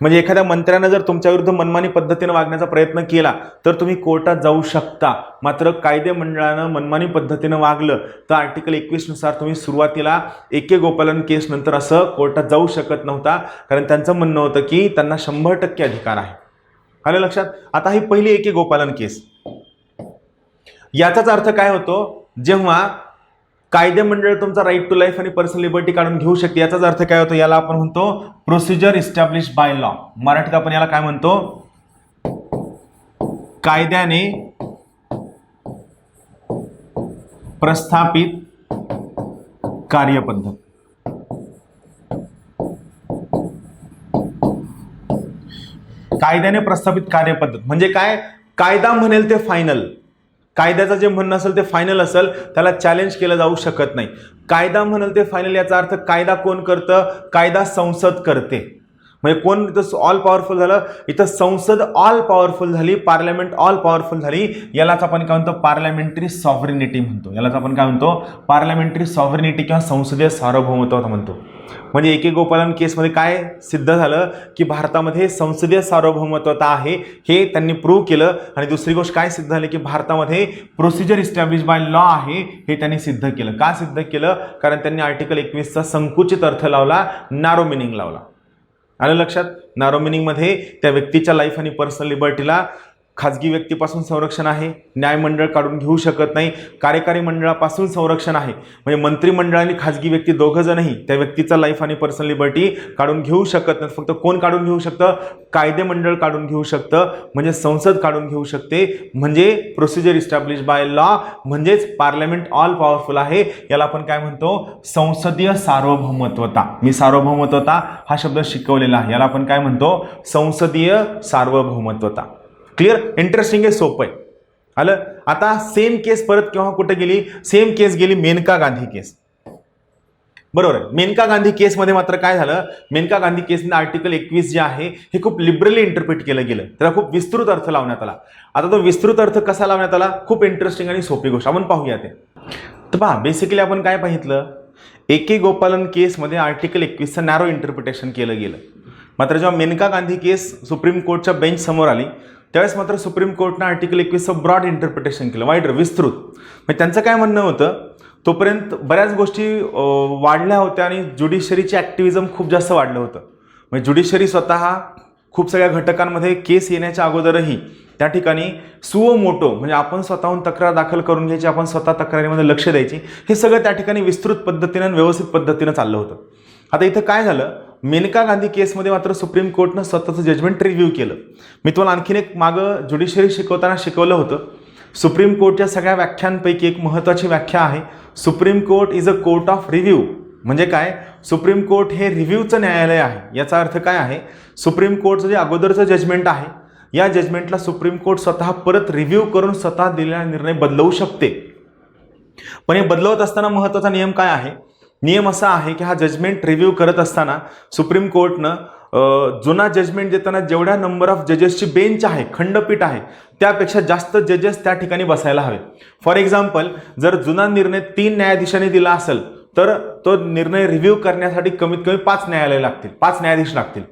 म्हणजे एखाद्या मंत्र्यानं जर तुमच्या विरुद्ध मनमानी पद्धतीने वागण्याचा प्रयत्न केला तर तुम्ही कोर्टात जाऊ शकता, मात्र कायदे मंडळानं मनमानी पद्धतीने वागलं तर आर्टिकल 21 नुसार तुम्ही सुरुवातीला एके गोपालन केस नंतर असं कोर्टात जाऊ शकत नव्हता, कारण त्यांचं म्हणणं होतं की त्यांना 100% अधिकार आहे. आलं लक्षात. आता ही पहिली एके गोपालन केस, याचाच अर्थ काय होतो, जेव्हा कायदे मंडळ तुमचा राईट टू लाईफ आणि पर्सनल लिबर्टी काढून घेऊ शकते, याचाच अर्थ काय होतो, याला आपण म्हणतो प्रोसिजर इस्टॅब्लिश बाय लॉ. मराठीत आपण याला काय म्हणतो, कायद्याने प्रस्थापित कार्यपद्धत. कायद्याने प्रस्थापित कार्यपद्धत म्हणजे काय, कायदा म्हणेल ते फायनल, कायद्याचं जे म्हणणं असेल ते फायनल असेल, त्याला चॅलेंज केलं जाऊ शकत नाही. कायदा म्हणेल ते फायनल याचा अर्थ कायदा कोण करतं, कायदा संसद करते. म्हणजे कोण इथं ऑल पॉवरफुल झालं, इथं संसद ऑल पॉवरफुल झाली, पार्लमेंट ऑल पॉवरफुल झाली. यालाच आपण काय म्हणतो, पार्लमेंटरी सॉव्हरेनिटी म्हणतो. यालाच आपण काय म्हणतो, पार्लमेंटरी सॉव्हरेनिटी किंवा संसदीय सार्वभौमत्व म्हणतो. म्हणजे एके गोपालन केसमध्ये काय सिद्ध झालं की भारतामध्ये संसदीय सार्वभौमत्वता आहे, हे त्यांनी प्रूव्ह केलं. आणि दुसरी गोष्ट काय सिद्ध झाली की भारतामध्ये प्रोसिजर इस्टॅब्लिश बाय लॉ आहे, हे त्यांनी सिद्ध केलं. का सिद्ध केलं, कारण त्यांनी आर्टिकल 21चा संकुचित अर्थ लावला, नॅरो मिनिंग लावला. आलं लक्षात. नॅरो मिनिंग मध्ये त्या व्यक्तीच्या लाईफ आणि पर्सनल लिबर्टीला खाजगी व्यक्तीपासून संरक्षण आहे, न्यायमंडळ काढून घेऊ शकत नाही, कार्यकारी मंडळापासून संरक्षण आहे. म्हणजे मंत्रिमंडळ आणि खाजगी व्यक्ती दोघं जणही त्या व्यक्तीचा लाईफ आणि पर्सनल लिबर्टी काढून घेऊ शकत नाही. फक्त कोण काढून घेऊ शकतं, कायदे मंडळ काढून घेऊ शकतं, म्हणजे संसद काढून घेऊ शकते. म्हणजे प्रोसिजर इस्टॅब्लिश बाय लॉ म्हणजेच पार्लमेंट ऑल पॉवरफुल आहे. याला आपण काय म्हणतो, संसदीय सार्वभौमत्वता. मी सार्वभौमत्वता हा शब्द शिकवलेला आहे, याला आपण काय म्हणतो, संसदीय सार्वभौमत्वता. क्लिअर, इंटरेस्टिंग आहे, सोपं आहे. आलं. आता सेम केस परत केव्हा कुठे गेली, सेम केस गेली मेनका गांधी केस. बरोबर आहे. मेनका गांधी केसमध्ये मात्र काय झालं, मेनका गांधी केसमध्ये आर्टिकल 21 जे आहे हे खूप लिबरली इंटरप्रिट केलं गेलं, त्याला खूप विस्तृत अर्थ लावण्यात आला. आता तो विस्तृत अर्थ कसा लावण्यात आला, खूप इंटरेस्टिंग आणि सोपी गोष्ट आपण पाहूया ते. तर पहा, बेसिकली आपण काय पाहितलं, एके गोपालन केसमध्ये आर्टिकल 21चं नॅरो इंटरप्रिटेशन केलं गेलं. मात्र जेव्हा मेनका गांधी केस सुप्रीम कोर्टच्या बेंच समोर आली त्यावेळेस मात्र सुप्रीम कोर्टनं आर्टिकल 21चं ब्रॉड इंटरप्रिटेशन केलं, वाईड विस्तृत. म्हणजे त्यांचं काय म्हणणं होतं, तोपर्यंत बऱ्याच गोष्टी वाढल्या होत्या आणि ज्युडिशरीचे ॲक्टिव्हिझम खूप जास्त वाढलं होतं. म्हणजे ज्युडिशरी स्वतः खूप सगळ्या घटकांमध्ये केस येण्याच्या अगोदरही त्या ठिकाणी सुओ मोटो म्हणजे आपण स्वतःहून तक्रार दाखल करून घ्यायची, आपण स्वतः तक्रारीमध्ये लक्ष द्यायची, हे सगळं त्या ठिकाणी विस्तृत पद्धतीनं आणि व्यवस्थित पद्धतीनं चाललं होतं. आता इथं काय झालं, मेनका गांधी केसमध्ये मात्र सुप्रीम कोर्टनं स्वतःचं जजमेंट रिव्ह्यू केलं. मी तुम्हाला आणखीन एक मागं ज्युडिशरी शिकवताना शिकवलं होतं सुप्रीम कोर्टच्या सगळ्या व्याख्यांपैकी एक महत्त्वाची व्याख्या आहे, supreme court is a court of review. म्हणजे काय, सुप्रीम कोर्ट हे रिव्ह्यूचं न्यायालय आहे. याचा अर्थ काय आहे, सुप्रीम कोर्टचं जे अगोदरचं जजमेंट आहे, या जजमेंटला सुप्रीम कोर्ट स्वतः परत रिव्ह्यू करून स्वतः दिलेला निर्णय बदलवू शकते. पण हे बदलवत असताना महत्त्वाचा नियम काय आहे, नियम असा आहे की हा जजमेंट रिव्ह्यू करत असताना सुप्रीम कोर्टनं जुना जजमेंट देताना जेवढ्या नंबर ऑफ जजेसची बेंच आहे, खंडपीठ आहे, त्यापेक्षा जास्त जजेस त्या ठिकाणी बसायला हवे. फॉर एक्झाम्पल, जर जुना निर्णय 3 न्यायाधीशांनी दिला असेल तर तो निर्णय रिव्ह्यू करण्यासाठी कमीत कमी 5 न्यायालय लागतील, 5 न्यायाधीश लागतील.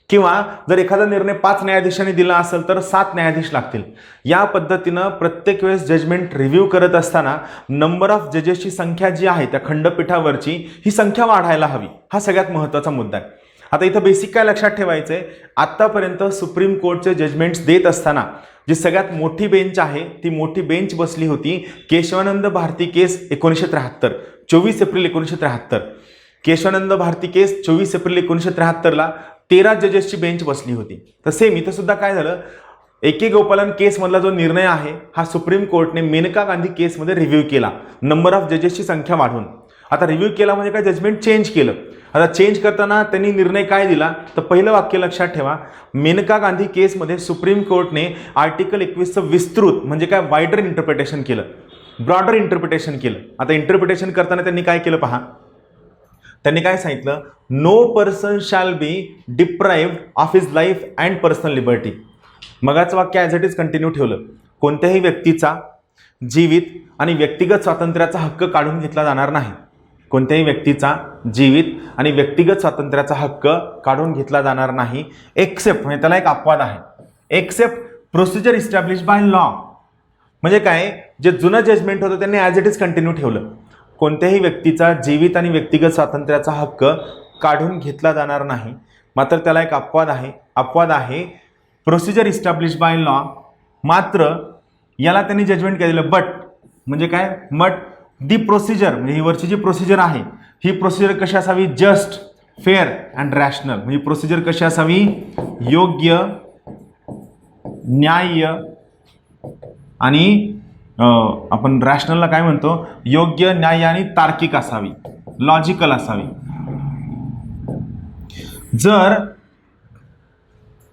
किंवा जर एखादा निर्णय 5 न्यायाधीशांनी दिला असेल तर 7 न्यायाधीश लागतील. या पद्धतीनं प्रत्येक वेळेस जजमेंट रिव्ह्यू करत असताना नंबर ऑफ जजेसची संख्या जी आहे त्या खंडपीठावरची, ही संख्या वाढायला हवी. हा सगळ्यात महत्त्वाचा मुद्दा आहे. आता इथं बेसिक काय लक्षात ठेवायचं आहे, आत्तापर्यंत सुप्रीम कोर्टचे जजमेंट्स देत असताना जी सगळ्यात मोठी बेंच आहे ती मोठी बेंच बसली होती केशवानंद भारती केस 1973, 24 एप्रिल 1973. केशवानंद भारती केस 24 एप्रिल 1973ला 13 जजेसची बेंच बसली होती. तर सेम इथं सुद्धा काय झालं, ए.के. गोपालन केसमधला जो निर्णय आहे हा सुप्रीम कोर्टने मेनका गांधी केसमध्ये रिव्ह्यू केला, नंबर ऑफ जजेसची संख्या वाढवून. आता रिव्ह्यू केला म्हणजे काय, जजमेंट चेंज केलं. आता चेंज करताना त्यांनी निर्णय काय दिला, तर पहिलं वाक्य लक्षात ठेवा, मेनका गांधी केसमध्ये सुप्रीम कोर्टने आर्टिकल 21चं विस्तृत म्हणजे काय वायडर इंटरप्रिटेशन केलं, ब्रॉडर इंटरप्रिटेशन केलं. आता इंटरप्रिटेशन करताना त्यांनी काय केलं पहा, त्यांनी काय सांगितलं, no person shall be deprived of his life and personal liberty. मगाचं वाक्य ॲज इट इज कंटिन्यू ठेवलं, कोणत्याही व्यक्तीचा जीवित आणि व्यक्तिगत स्वातंत्र्याचा हक्क काढून घेतला जाणार नाही. कोणत्याही व्यक्तीचा जीवित आणि व्यक्तिगत स्वातंत्र्याचा हक्क काढून घेतला जाणार नाही, एक्सेप्ट, म्हणजे त्याला एक अपवाद आहे, except procedure establish by law. म्हणजे काय, जे जुनं जजमेंट होतं त्यांनी ॲज इट इज कंटिन्यू ठेवलं, कोणत्याही व्यक्तीचा जीवित आणि व्यक्तिगत स्वातंत्र्याचा हक्क काढून घेतला जाणार नाही. मात्र त्याला एक अपवाद आहे प्रोसिजर इस्टॅब्लिश बाय लॉ. मात्र याला त्यांनी जजमेंट काय दिलं, बट, म्हणजे काय, बट दी प्रोसिजर, म्हणजे ही वरची जी प्रोसिजर आहे ही प्रोसिजर कशी असावी, जस्ट, फेअर अँड रॅशनल. म्हणजे प्रोसिजर कशी असावी, योग्य, न्याय्य आणि आपण रॅशनलला काय म्हणतो, योग्य, न्याय्य आणि तार्किक असावी, लॉजिकल असावी. जर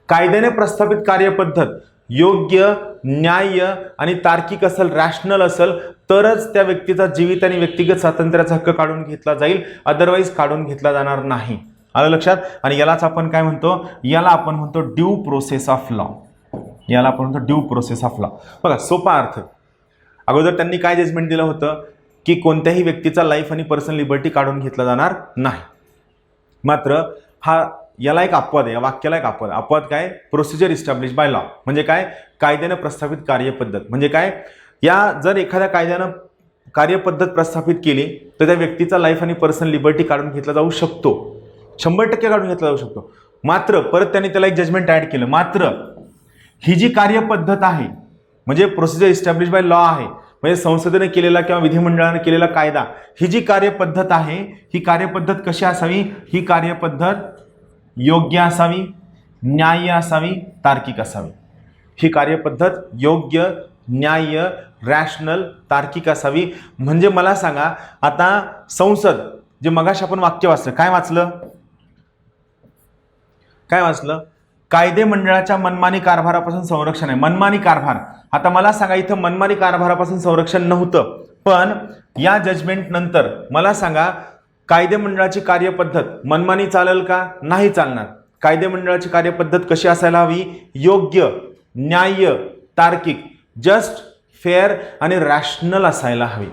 कायद्याने प्रस्थापित कार्यपद्धत योग्य, न्याय्य आणि तार्किक असेल, रॅशनल असेल, तरच त्या व्यक्तीचा जीवित आणि व्यक्तिगत स्वातंत्र्याचा हक्क काढून घेतला जाईल, अदरवाईज काढून घेतला जाणार नाही. आलं लक्षात. आणि यालाच आपण काय म्हणतो, याला आपण म्हणतो ड्यू प्रोसेस ऑफ लॉ. याला आपण म्हणतो ड्यू प्रोसेस ऑफ लॉ. बघा सोपा अर्थ, अगोदर त्यांनी काय जजमेंट दिलं होतं की कोणत्याही व्यक्तीचा लाईफ आणि पर्सनल लिबर्टी काढून घेतला जाणार नाही. मात्र हा याला एक अपवाद आहे, या वाक्याला एक अपवाद काय, प्रोसिजर इस्टॅब्लिश बाय लॉ. म्हणजे काय, कायद्यानं प्रस्थापित कार्यपद्धत. म्हणजे काय, या जर एखाद्या कायद्यानं कार्यपद्धत प्रस्थापित केली तर त्या व्यक्तीचा लाईफ आणि पर्सनल लिबर्टी काढून घेतला जाऊ शकतो, 100% काढून घेतला जाऊ शकतो. मात्र परत त्यांनी त्याला एक जजमेंट ॲड केलं, मात्र ही जी कार्यपद्धत आहे म्हणजे प्रोसिजर इस्टॅब्लिश बाय लॉ आहे, म्हणजे संसदेने केलेला किंवा विधिमंडळाने केलेला कायदा, ही जी कार्यपद्धत आहे ही कार्यपद्धत कशी असावी, ही कार्यपद्धत योग्य असावी, न्याय्य असावी, तार्किक असावी. ही कार्यपद्धत योग्य, न्याय्य, रॅशनल, तार्किक असावी. म्हणजे मला सांगा, आता संसद, जे मगाशी आपण वाक्य वाचलं, काय वाचलं, कायदे मंडळाच्या मनमानी कारभारापासून संरक्षण आहे. मनमानी कारभार, आता मला सांगा, इथं मनमानी कारभारापासून संरक्षण नव्हतं, पण या जजमेंट नंतर मला सांगा, कायदे मंडळाची कार्यपद्धत मनमानी चालेल का, नाही चालणार. कायदे मंडळाची कार्यपद्धत कशी असायला हवी, योग्य, न्याय्य, तार्किक, जस्ट, फेअर आणि रॅशनल असायला हवी.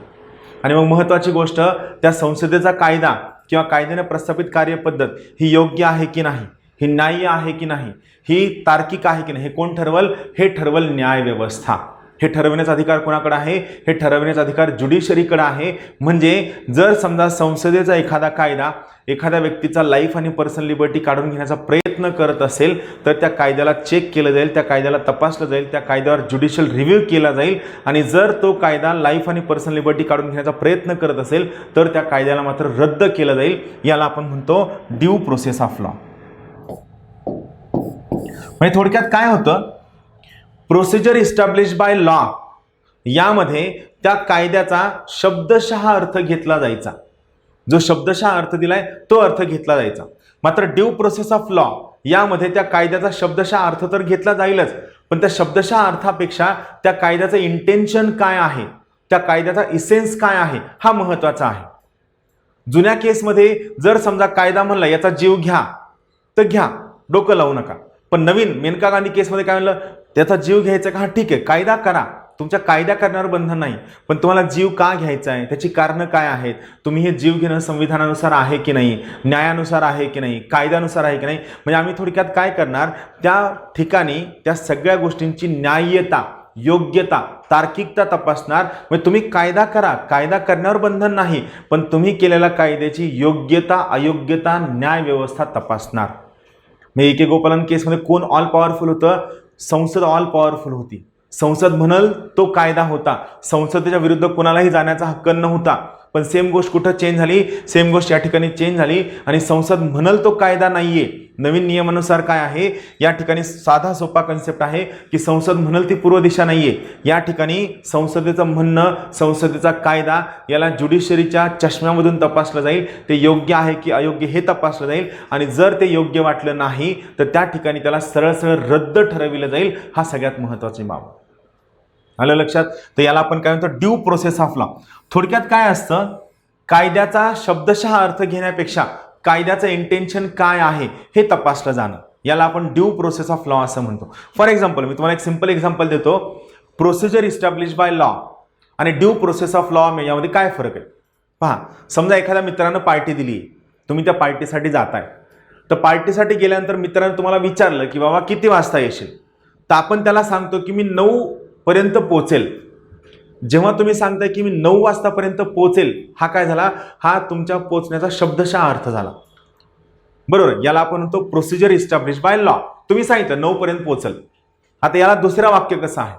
आणि मग महत्त्वाची गोष्ट, त्या संसदेचा कायदा किंवा कायद्याने प्रस्थापित कार्यपद्धत ही योग्य आहे की नाही, ही न्याय्य आहे की नाही, ही तार्किक आहे की नाही, हे कोण ठरवल, हे ठरवल न्याय व्यवस्था. हे ठरविण्याचा अधिकार कोणाकडे आहे, हे ठरविण्याचा अधिकार ज्युडिशरीकडे आहे. म्हणजे जर समजा संसदेचा एखादा कायदा एखाद्या व्यक्तीचा लाईफ आणि पर्सनल लिबर्टी काढून घेण्याचा प्रयत्न करत असेल तर त्या कायद्याला चेक केलं जाईल, त्या कायद्याला तपासलं जाईल, त्या कायद्यावर ज्युडिशियल रिव्ह्यू केला जाईल. आणि जर तो कायदा लाईफ आणि पर्सनल लिबर्टी काढून घेण्याचा प्रयत्न करत असेल तर त्या कायद्याला मात्र रद्द केलं जाईल. याला आपण म्हणतो ड्यू प्रोसेस ऑफ लॉ. म्हणजे थोडक्यात काय होतं, प्रोसिजर इस्टॅब्लिश बाय लॉ यामध्ये त्या कायद्याचा शब्दशः अर्थ घेतला जायचा, जो शब्दशः अर्थ दिलाय तो अर्थ घेतला जायचा. मात्र ड्यू प्रोसेस ऑफ लॉ यामध्ये त्या कायद्याचा शब्दशः अर्थ तर घेतला जाईलच, पण त्या शब्दशः अर्थापेक्षा त्या कायद्याचं इंटेन्शन काय आहे, त्या कायद्याचा इसेन्स काय आहे हा महत्वाचा आहे. जुन्या केसमध्ये जर समजा कायदा म्हणला याचा जीव घ्या तर घ्या, डोकं लावू नका. पण नवीन मेनका गांधी केसमध्ये काय म्हणलं, त्याचा जीव घ्यायचा का, हा ठीक आहे कायदा करा, तुमच्या कायदा करण्यावर बंधन नाही, पण तुम्हाला जीव का घ्यायचा आहे, त्याची कारणं काय आहेत, तुम्ही हे जीव घेणं संविधानानुसार आहे की नाही, न्यायानुसार आहे की नाही, कायद्यानुसार आहे की नाही. म्हणजे आम्ही थोडक्यात काय करणार, त्या ठिकाणी त्या सगळ्या गोष्टींची न्याय्यता, योग्यता, तार्किकता तपासणार. म्हणजे तुम्ही कायदा करा, कायदा करण्यावर बंधन नाही, पण तुम्ही केलेल्या कायद्याची योग्यता, अयोग्यता, न्याय व्यवस्था तपासणार. म्हणजे के गोपालन केसमध्ये कोण ऑल पॉवरफुल होतं, संसद ऑल पॉवरफुल होती. संसद म्हणल तो कायदा होता, संसदेच्या विरुद्ध कोणालाही जाण्याचा हक्क नव्हता. पण सेम गोष्ट कुठं चेंज झाली, सेम गोष्ट या ठिकाणी चेंज झाली आणि संसद म्हणल तो कायदा नाहीये. नवीन नियमानुसार काय आहे, या ठिकाणी साधा सोपा कन्सेप्ट आहे की संसद म्हणल ती पूर्व दिशा नाहीये. या ठिकाणी संसदेचं म्हणणं, संसदेचा कायदा याला ज्युडिशरीच्या चष्म्यामधून तपासलं जाईल, ते योग्य आहे की अयोग्य हे तपासलं जाईल आणि जर ते योग्य वाटलं नाही तर त्या ठिकाणी त्याला सरळ सरळ रद्द ठरविलं जाईल. हा सगळ्यात महत्त्वाची बाब. आलं लक्षात? तर याला आपण काय म्हणतो, ड्यू प्रोसेस ऑफ लॉ. थोडक्यात काय असतं, कायद्याचा शब्दशः अर्थ घेण्यापेक्षा कायद्याचं इंटेन्शन काय आहे हे तपासलं जाणं, याला आपण ड्यू प्रोसेस ऑफ लॉ असं म्हणतो. फॉर एक्झाम्पल मी तुम्हाला एक सिंपल एक्झाम्पल देतो. प्रोसिजर इस्टॅब्लिश बाय लॉ आणि ड्यू प्रोसेस ऑफ लॉ यामध्ये काय फरक आहे पहा. समजा एखाद्या मित्रानं पार्टी दिली, तुम्ही त्या पार्टीसाठी जाताय, तर पार्टीसाठी गेल्यानंतर मित्रानं तुम्हाला विचारलं की बाबा किती वाजता येशील, तर आपण त्याला सांगतो की मी 9 पर्यंत पोहोचेल. जेव्हा तुम्ही सांगताय की मी 9 वाजतापर्यंत पोहोचेल, हा काय झाला, हा तुमच्या पोहोचण्याचा शब्दशः अर्थ झाला. बरोबर, याला आपण म्हणतो प्रोसिजर इस्टॅब्लिश बाय लॉ. तुम्ही सांगितलं 9 पर्यंत पोहोचेल. आता याला दुसरं वाक्य कसं आहे,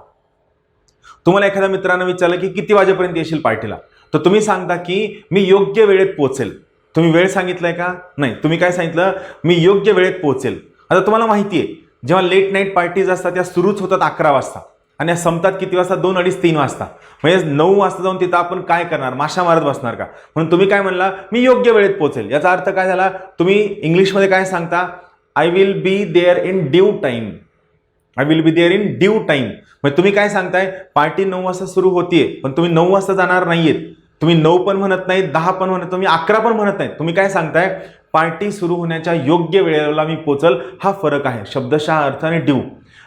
तुम्हाला एखाद्या मित्रानं विचारलं की किती वाजेपर्यंत येशील पार्टीला, तर तुम्ही सांगता की मी योग्य वेळेत पोहोचेल. तुम्ही वेळ सांगितलाय का, नाही, तुम्ही काय सांगितलं, मी योग्य वेळेत पोहोचेल. आता तुम्हाला माहिती आहे जेव्हा लेट नाईट पार्टीज असतात त्या सुरूच होतात 11 वाजता आणि संपतात किती वाजता, 2, 2:30, 3 वाजता. म्हणजे 9 वाजता जाऊन तिथं आपण काय करणार, माशा मारत बसणार का. म्हणून तुम्ही काय म्हणला, मी योग्य वेळेत पोहोचेल. याचा अर्थ काय झाला, तुम्ही इंग्लिशमध्ये काय सांगता, I will be there in due time. I will be there in due time. म्हणजे तुम्ही काय सांगताय, पार्टी 9 वाजता सुरू होतीये, पण तुम्ही 9 वाजता जाणार नाहीयेत. तुम्ही 9 पण म्हणत नाही, 10 पण म्हणत, तुम्ही 11 पण म्हणत नाही. तुम्ही काय सांगताय, पार्टी सुरू होण्याच्या योग्य वेळेला मी पोहोचल. हा फरक आहे शब्दशः अर्थ आणि ड्यू.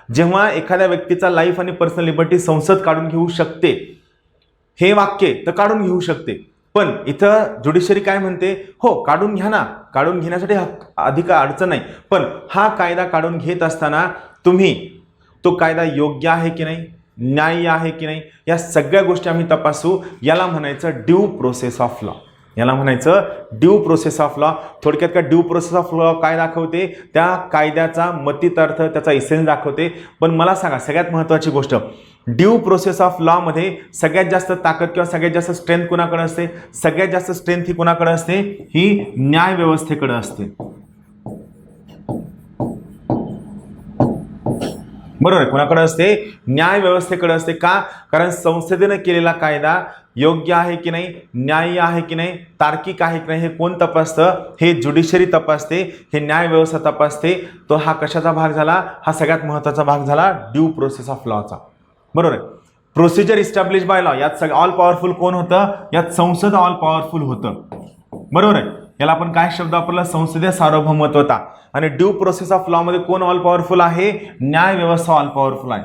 जेव्हा एखाद्या व्यक्तीचा लाईफ आणि पर्सनल लिबर्टी संसद काढून घेऊ शकते, हे वाक्य तर काढून घेऊ शकते, पण इथं ज्युडिशरी काय म्हणते, हो काढून घ्या ना, काढून घेण्यासाठी अधिकार अडचण नाही, पण हा कायदा काढून घेत असताना तुम्ही तो कायदा योग्य आहे की नाही, न्याय्य आहे की नाही, या सगळ्या गोष्टी आम्ही तपासू. याला म्हणायचं ड्यू प्रोसेस ऑफ लॉ. याला म्हणायचं ड्यू प्रोसेस ऑफ लॉ. थोडक्यात का ड्यू प्रोसेस ऑफ लॉ काय दाखवते, त्या कायद्याचा मतित अर्थ, त्याचा इसेन्स दाखवते. पण मला सांगा सगळ्यात महत्त्वाची गोष्ट, ड्यू प्रोसेस ऑफ लॉ मध्ये सगळ्यात जास्त ताकद किंवा सगळ्यात जास्त स्ट्रेंथ कुणाकडे असते, सगळ्यात जास्त स्ट्रेंथ ही कुणाकडे असते, ही न्याय व्यवस्थेकडे असते. बरोबर आहे, कोणाकडे असते, न्याय व्यवस्थेकडे असते. का, कारण संसदेने केलेला कायदा योग्य आहे की नाही, न्याय्य आहे की नाही, तार्किक आहे की नाही, हे कोण तपासतं, हे ज्युडिशरी तपासते, हे न्याय व्यवस्था तपासते. तो हा कशाचा भाग झाला, हा सगळ्यात महत्त्वाचा भाग झाला ड्यू प्रोसेस ऑफ लॉचा. बरोबर आहे. प्रोसिजर इस्टॅब्लिश बाय लॉ, यात ऑल पॉवरफुल कोण होतं, यात संसद ऑल पॉवरफुल होतं. बरोबर आहे. याला आपण काय शब्द वापरला, संसदीय सार्वभौमत्वता. आणि ड्यू प्रोसेस ऑफ लॉ मध्ये कोण ऑल पॉवरफुल आहे, न्याय व्यवस्था ऑल पॉवरफुल आहे.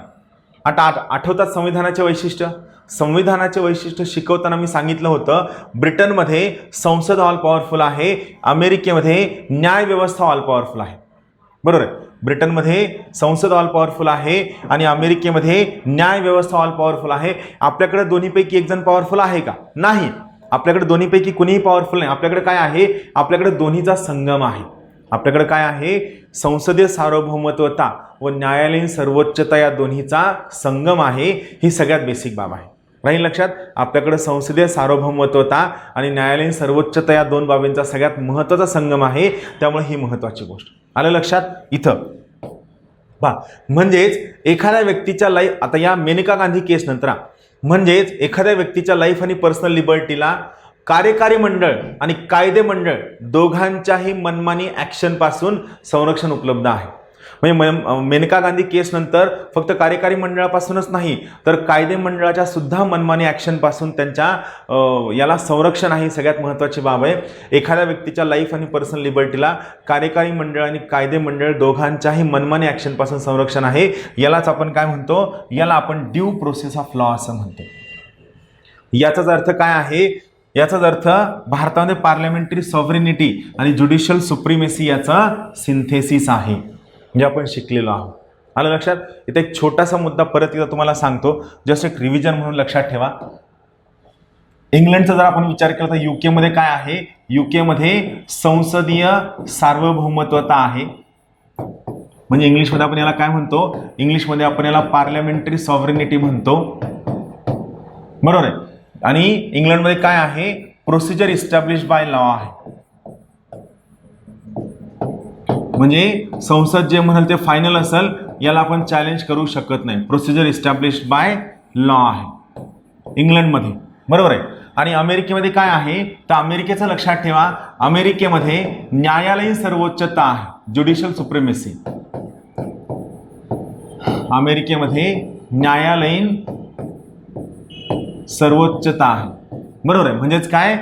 आता आठवतात संविधानाचे वैशिष्ट्य. संविधानाचे वैशिष्ट्य शिकवताना मी सांगितलं होतं, ब्रिटनमध्ये संसद ऑल पॉवरफुल आहे, अमेरिकेमध्ये न्याय व्यवस्था ऑल पॉवरफुल आहे. बरोबर आहे. ब्रिटनमध्ये संसद ऑल पॉवरफुल आहे आणि अमेरिकेमध्ये न्याय व्यवस्था ऑल पॉवरफुल आहे. आपल्याकडे दोन्हीपैकी एक जण पॉवरफुल आहे का, नाही. आपल्याकडे दोन्हीपैकी कुणीही पॉवरफुल नाही. आपल्याकडे काय आहे, आपल्याकडे दोन्हीचा संगम आहे. आपल्याकडे काय आहे, संसदीय सार्वभौमत्वता व न्यायालयीन सर्वोच्चता या दोन्हीचा संगम आहे. ही सगळ्यात बेसिक बाब आहे. राहील लक्षात, आपल्याकडे संसदीय सार्वभौमत्वता आणि न्यायालयीन सर्वोच्चता या दोन बाबींचा सगळ्यात महत्त्वाचा संगम आहे. त्यामुळे ही महत्त्वाची गोष्ट आलं लक्षात. इथं म्हणजेच एखाद्या व्यक्तीच्या लाईफ, आता या मेनका गांधी केस नंतर म्हणजेच एखाद्या व्यक्तीच्या लाईफ आणि पर्सनल लिबर्टीला कार्यकारी मंडळ आणि कायदे मंडळ दोघांच्याही मनमानी ॲक्शन पासून संरक्षण उपलब्ध आहे. म्हणजे मेनका गांधी केस नंतर फक्त कार्यकारी मंडळापासूनच नाही तर कायदे मंडळाच्या सुद्धा मनमानी ॲक्शनपासून त्यांच्या याला संरक्षण आहे. सगळ्यात महत्त्वाची बाब आहे, एखाद्या व्यक्तीच्या लाईफ आणि पर्सनल लिबर्टीला कार्यकारी मंडळ आणि कायदे मंडळ दोघांच्याही मनमानी ॲक्शनपासून संरक्षण आहे. यालाच आपण काय म्हणतो, याला आपण ड्यू प्रोसेस ऑफ लॉ असं म्हणतो. याचाच अर्थ काय आहे, याचाच अर्थ भारतामध्ये पार्लमेंटरी सॉव्हरेनिटी आणि ज्युडिशियल सुप्रिमेसी याचा सिंथेसिस आहे, म्हणजे आपण शिकलेलो आहोत. आलं लक्षात. इथे एक छोटासा मुद्दा परत एकदा तुम्हाला सांगतो, जस्ट एक रिव्हिजन म्हणून लक्षात ठेवा. इंग्लंडचा जर आपण विचार केला तर UK मध्ये काय आहे, UK मध्ये संसदीय सार्वभौमत्वता आहे. म्हणजे इंग्लिशमध्ये आपण याला काय म्हणतो, इंग्लिशमध्ये आपण याला पार्लमेंटरी सॉव्हरेनिटी म्हणतो, बरोबर आहे. आणि इंग्लंडमध्ये काय आहे, प्रोसिजर इस्टॅब्लिश बाय लॉ आहे. म्हणजे संसद जे म्हणाल ते फायनल असेल, याला आपण चॅलेंज करू शकत नाही. प्रोसिजर इस्टॅब्लिश बाय लॉ आहे इंग्लंडमध्ये, बरोबर आहे. आणि अमेरिकेमध्ये काय आहे, तर अमेरिकेचं लक्षात ठेवा, अमेरिकेमध्ये न्यायालयीन सर्वोच्चता आहे, ज्युडिशियल सुप्रिमेसी. अमेरिकेमध्ये न्यायालयीन सर्वोच्चता आहे, बरोबर आहे. म्हणजेच काय,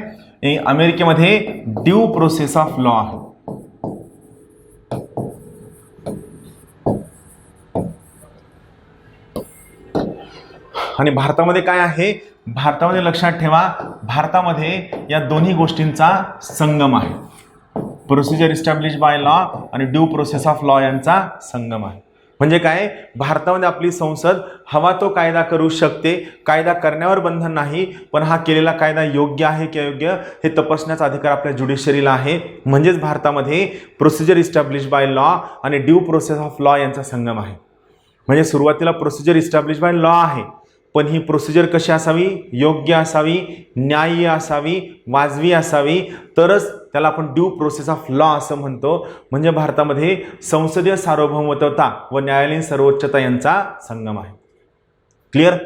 अमेरिकेमध्ये ड्यू प्रोसेस ऑफ लॉ आहे. आणि भारतामध्ये काय आहे, भारतामध्ये लक्षात ठेवा, भारतामध्ये या दोन्ही गोष्टींचा संगम आहे. प्रोसिजर इस्टॅब्लिश बाय लॉ आणि ड्यू प्रोसेस ऑफ लॉ यांचा संगम आहे. म्हणजे काय, भारतामध्ये आपली संसद हवा तो कायदा करू शकते, कायदा करण्यावर बंधन नाही, पण हा केलेला कायदा योग्य आहे की अयोग्य हे तपासण्याचा अधिकार आपल्या ज्युडिशरीला आहे. म्हणजेच भारतामध्ये प्रोसिजर इस्टॅब्लिश बाय लॉ आणि ड्यू प्रोसेस ऑफ लॉ यांचा संगम आहे. म्हणजे सुरुवातीला प्रोसिजर इस्टॅब्लिश बाय लॉ आहे, पण ही प्रोसिजर कशी असावी, योग्य असावी, न्याय्य असावी, वाजवी असावी, तरच त्याला आपण ड्यू प्रोसेस ऑफ लॉ असं म्हणतो. म्हणजे भारतामध्ये संसदीय सार्वभौमत्वता व न्यायालयीन सर्वोच्चता यांचा संगम आहे. क्लिअर.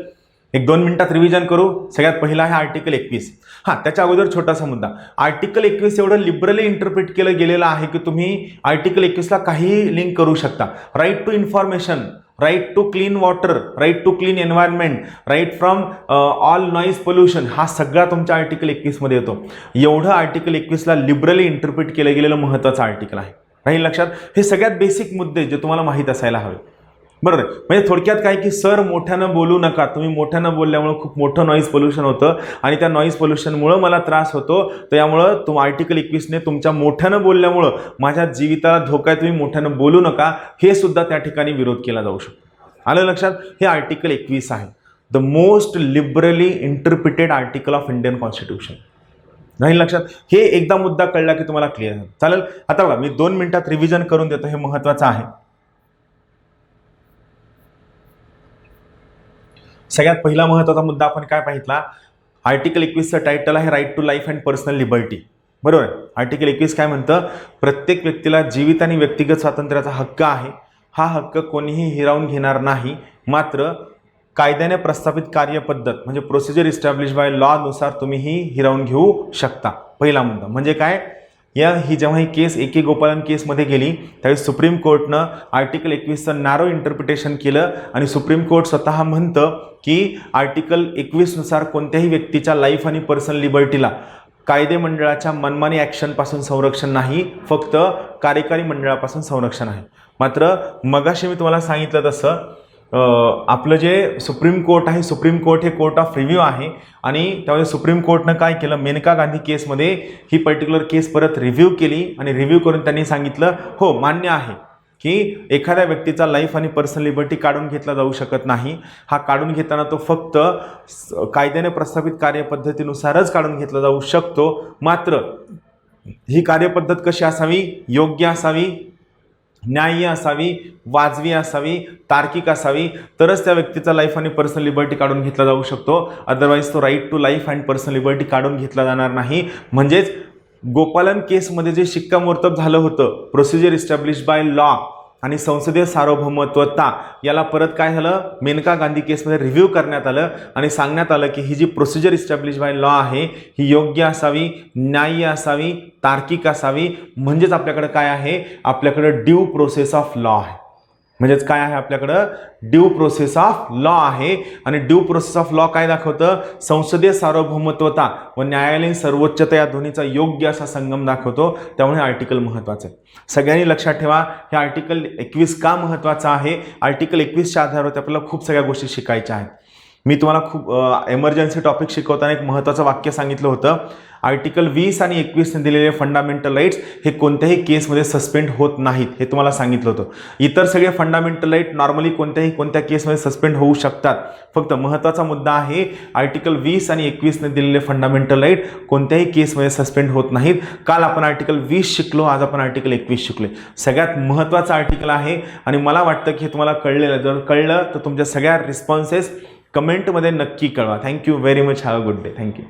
एक 2 मिनिटात रिव्हिजन करू. सगळ्यात पहिला आहे आर्टिकल 21. त्याच्या अगोदर छोटासा मुद्दा, आर्टिकल 21 एवढं लिबरली इंटरप्रिट केलं गेलेलं आहे की तुम्ही आर्टिकल 21ला काहीही लिंक करू शकता. Right to information, right to clean water, right to clean environment, right from all noise pollution, हा सगळा तुमच्या आर्टिकल 21 मध्ये येतो. एवढं आर्टिकल 21ला लिबरली इंटरप्रिट केलं गेलेलं महत्त्वाचं आर्टिकल आहे. राहील लक्षात. हे सगळ्यात बेसिक मुद्दे जे तुम्हाला माहीत असायला हवे, बरोबर. म्हणजे थोडक्यात काय की सर मोठ्यानं बोलू नका, तुम्ही मोठ्यानं बोलल्यामुळे खूप मोठं नॉईज पोल्युशन होतं आणि त्या नॉईज पोल्युशनमुळं मला त्रास होतो, त्यामुळं आर्टिकल 21ने तुमच्या मोठ्यानं बोलल्यामुळं माझ्या जीविताला धोका आहे, तुम्ही मोठ्यानं बोलू नका, हे सुद्धा त्या ठिकाणी विरोध केला जाऊ शकतो. आलं लक्षात. हे आर्टिकल 21 आहे, the most liberally interpreted article of Indian constitution. नाही लक्षात. हे एकदा मुद्दा कळला की तुम्हाला क्लिअर आहे. चालेल. आता बघा, मी 2 मिनिटात रिव्हिजन करून देतो, हे महत्त्वाचं आहे. सगळ्यात पहिला महत्त्वाचा मुद्दा आपण काय पाहितला, आर्टिकल 21चं टायटल आहे right to life and personal liberty, बरोबर. आर्टिकल 21 काय म्हणतं, प्रत्येक व्यक्तीला जीवित आणि व्यक्तिगत स्वातंत्र्याचा हक्क आहे. हा हक्क कोणीही हिरावून घेणार नाही, मात्र कायद्याने प्रस्थापित कार्यपद्धत म्हणजे प्रोसिजर इस्टॅब्लिश बाय लॉ नुसार तुम्ही ही हिरावून घेऊ शकता. पहिला मुद्दा म्हणजे काय, जेव्हा ही केस A.K. गोपालन केसमध्ये गेली त्यावेळी सुप्रीम कोर्टनं आर्टिकल 21चं नॅरो इंटरप्रिटेशन केलं आणि सुप्रीम कोर्ट स्वतः म्हणतं की आर्टिकल 21 नुसार कोणत्याही व्यक्तीच्या लाईफ आणि पर्सनल लिबर्टीला कायदे मंडळाच्या मनमानी ॲक्शनपासून संरक्षण नाही, फक्त कार्यकारी मंडळापासून संरक्षण आहे. मात्र मगाशी मी तुम्हाला सांगितलं तसं आपलं जे सुप्रीम कोर्ट आहे, सुप्रीम कोर्ट हे कोर्ट ऑफ रिव्ह्यू आहे आणि त्यामुळे सुप्रीम कोर्टनं काय केलं, मेनका गांधी केसमध्ये ही पर्टिक्युलर केस परत रिव्ह्यू केली आणि रिव्ह्यू करून त्यांनी सांगितलं हो मान्य आहे की एखाद्या व्यक्तीचा लाईफ आणि पर्सनल लिबर्टी काढून घेतला जाऊ शकत नाही. हा काढून घेताना तो फक्त कायद्याने प्रस्थापित कार्यपद्धतीनुसारच काढून घेतला जाऊ शकतो. मात्र ही कार्यपद्धत कशी असावी, योग्य असावी, न्याय्य असावी, वाजवी असावी, तार्किक असावी, तरच त्या व्यक्तीचा लाईफ आणि पर्सनल लिबर्टी काढून घेतला जाऊ शकतो. अदरवाईज तो right to life and personal liberty काढून घेतला जाणार नाही. म्हणजेच गोपालन केसमध्ये जे शिक्कामोर्तब झालं होतं प्रोसिजर इस्टॅब्लिश बाय लॉ आणि संसदीय सार्वभौमत्वता याला परत काय झालं, मेनका गांधी केसमध्ये रिव्ह्यू करण्यात आलं आणि सांगण्यात आलं की ही जी प्रोसिजर इस्टॅब्लिश बाय लॉ आहे ही योग्य असावी, न्याय्य असावी, तार्किक असावी. म्हणजेच आपल्याकडे काय आहे, आपल्याकडे ड्यू प्रोसेस ऑफ लॉ आहे. म्हणजेच काय आहे, आपल्याकडं ड्यू प्रोसेस ऑफ लॉ आहे. आणि ड्यू प्रोसेस ऑफ लॉ काय दाखवतं, संसदीय सार्वभौमत्वता व न्यायालयीन सर्वोच्चता या दोन्हीचा योग्य असा संगम दाखवतो. त्यामुळे आर्टिकल महत्त्वाचं आहे. सगळ्यांनी लक्षात ठेवा, हे आर्टिकल 21 का महत्त्वाचं आहे. आर्टिकल 21च्या आधारावरती आपल्याला खूप सगळ्या गोष्टी शिकायच्या आहेत. मी तुम्हाला खूप एमर्जन्सी टॉपिक शिकवताना एक महत्त्वाचं वाक्य सांगितलं होतं, आर्टिकल 20 आणि 21ने दिलेले फंडामेंटल राईट्स हे कोणत्याही केसमध्ये सस्पेंड होत नाहीत, हे तुम्हाला सांगितलं होतं. इतर सगळे फंडामेंटल राईट नॉर्मली कोणत्या केसमध्ये सस्पेंड होऊ शकतात. फक्त महत्त्वाचा मुद्दा आहे, आर्टिकल 20 आणि 21ने दिलेले फंडामेंटल राईट कोणत्याही केसमध्ये सस्पेंड होत नाहीत. काल आपण आर्टिकल 20 शिकलो, आज आपण आर्टिकल 21 शिकले. सगळ्यात महत्त्वाचं आर्टिकल आहे आणि मला वाटतं की हे तुम्हाला कळलेलं. जर कळलं तर तुमच्या सगळ्या रिस्पॉन्सेस कमेंटमध्ये नक्की कळवा. Thank you very much. Have a good day. Thank you.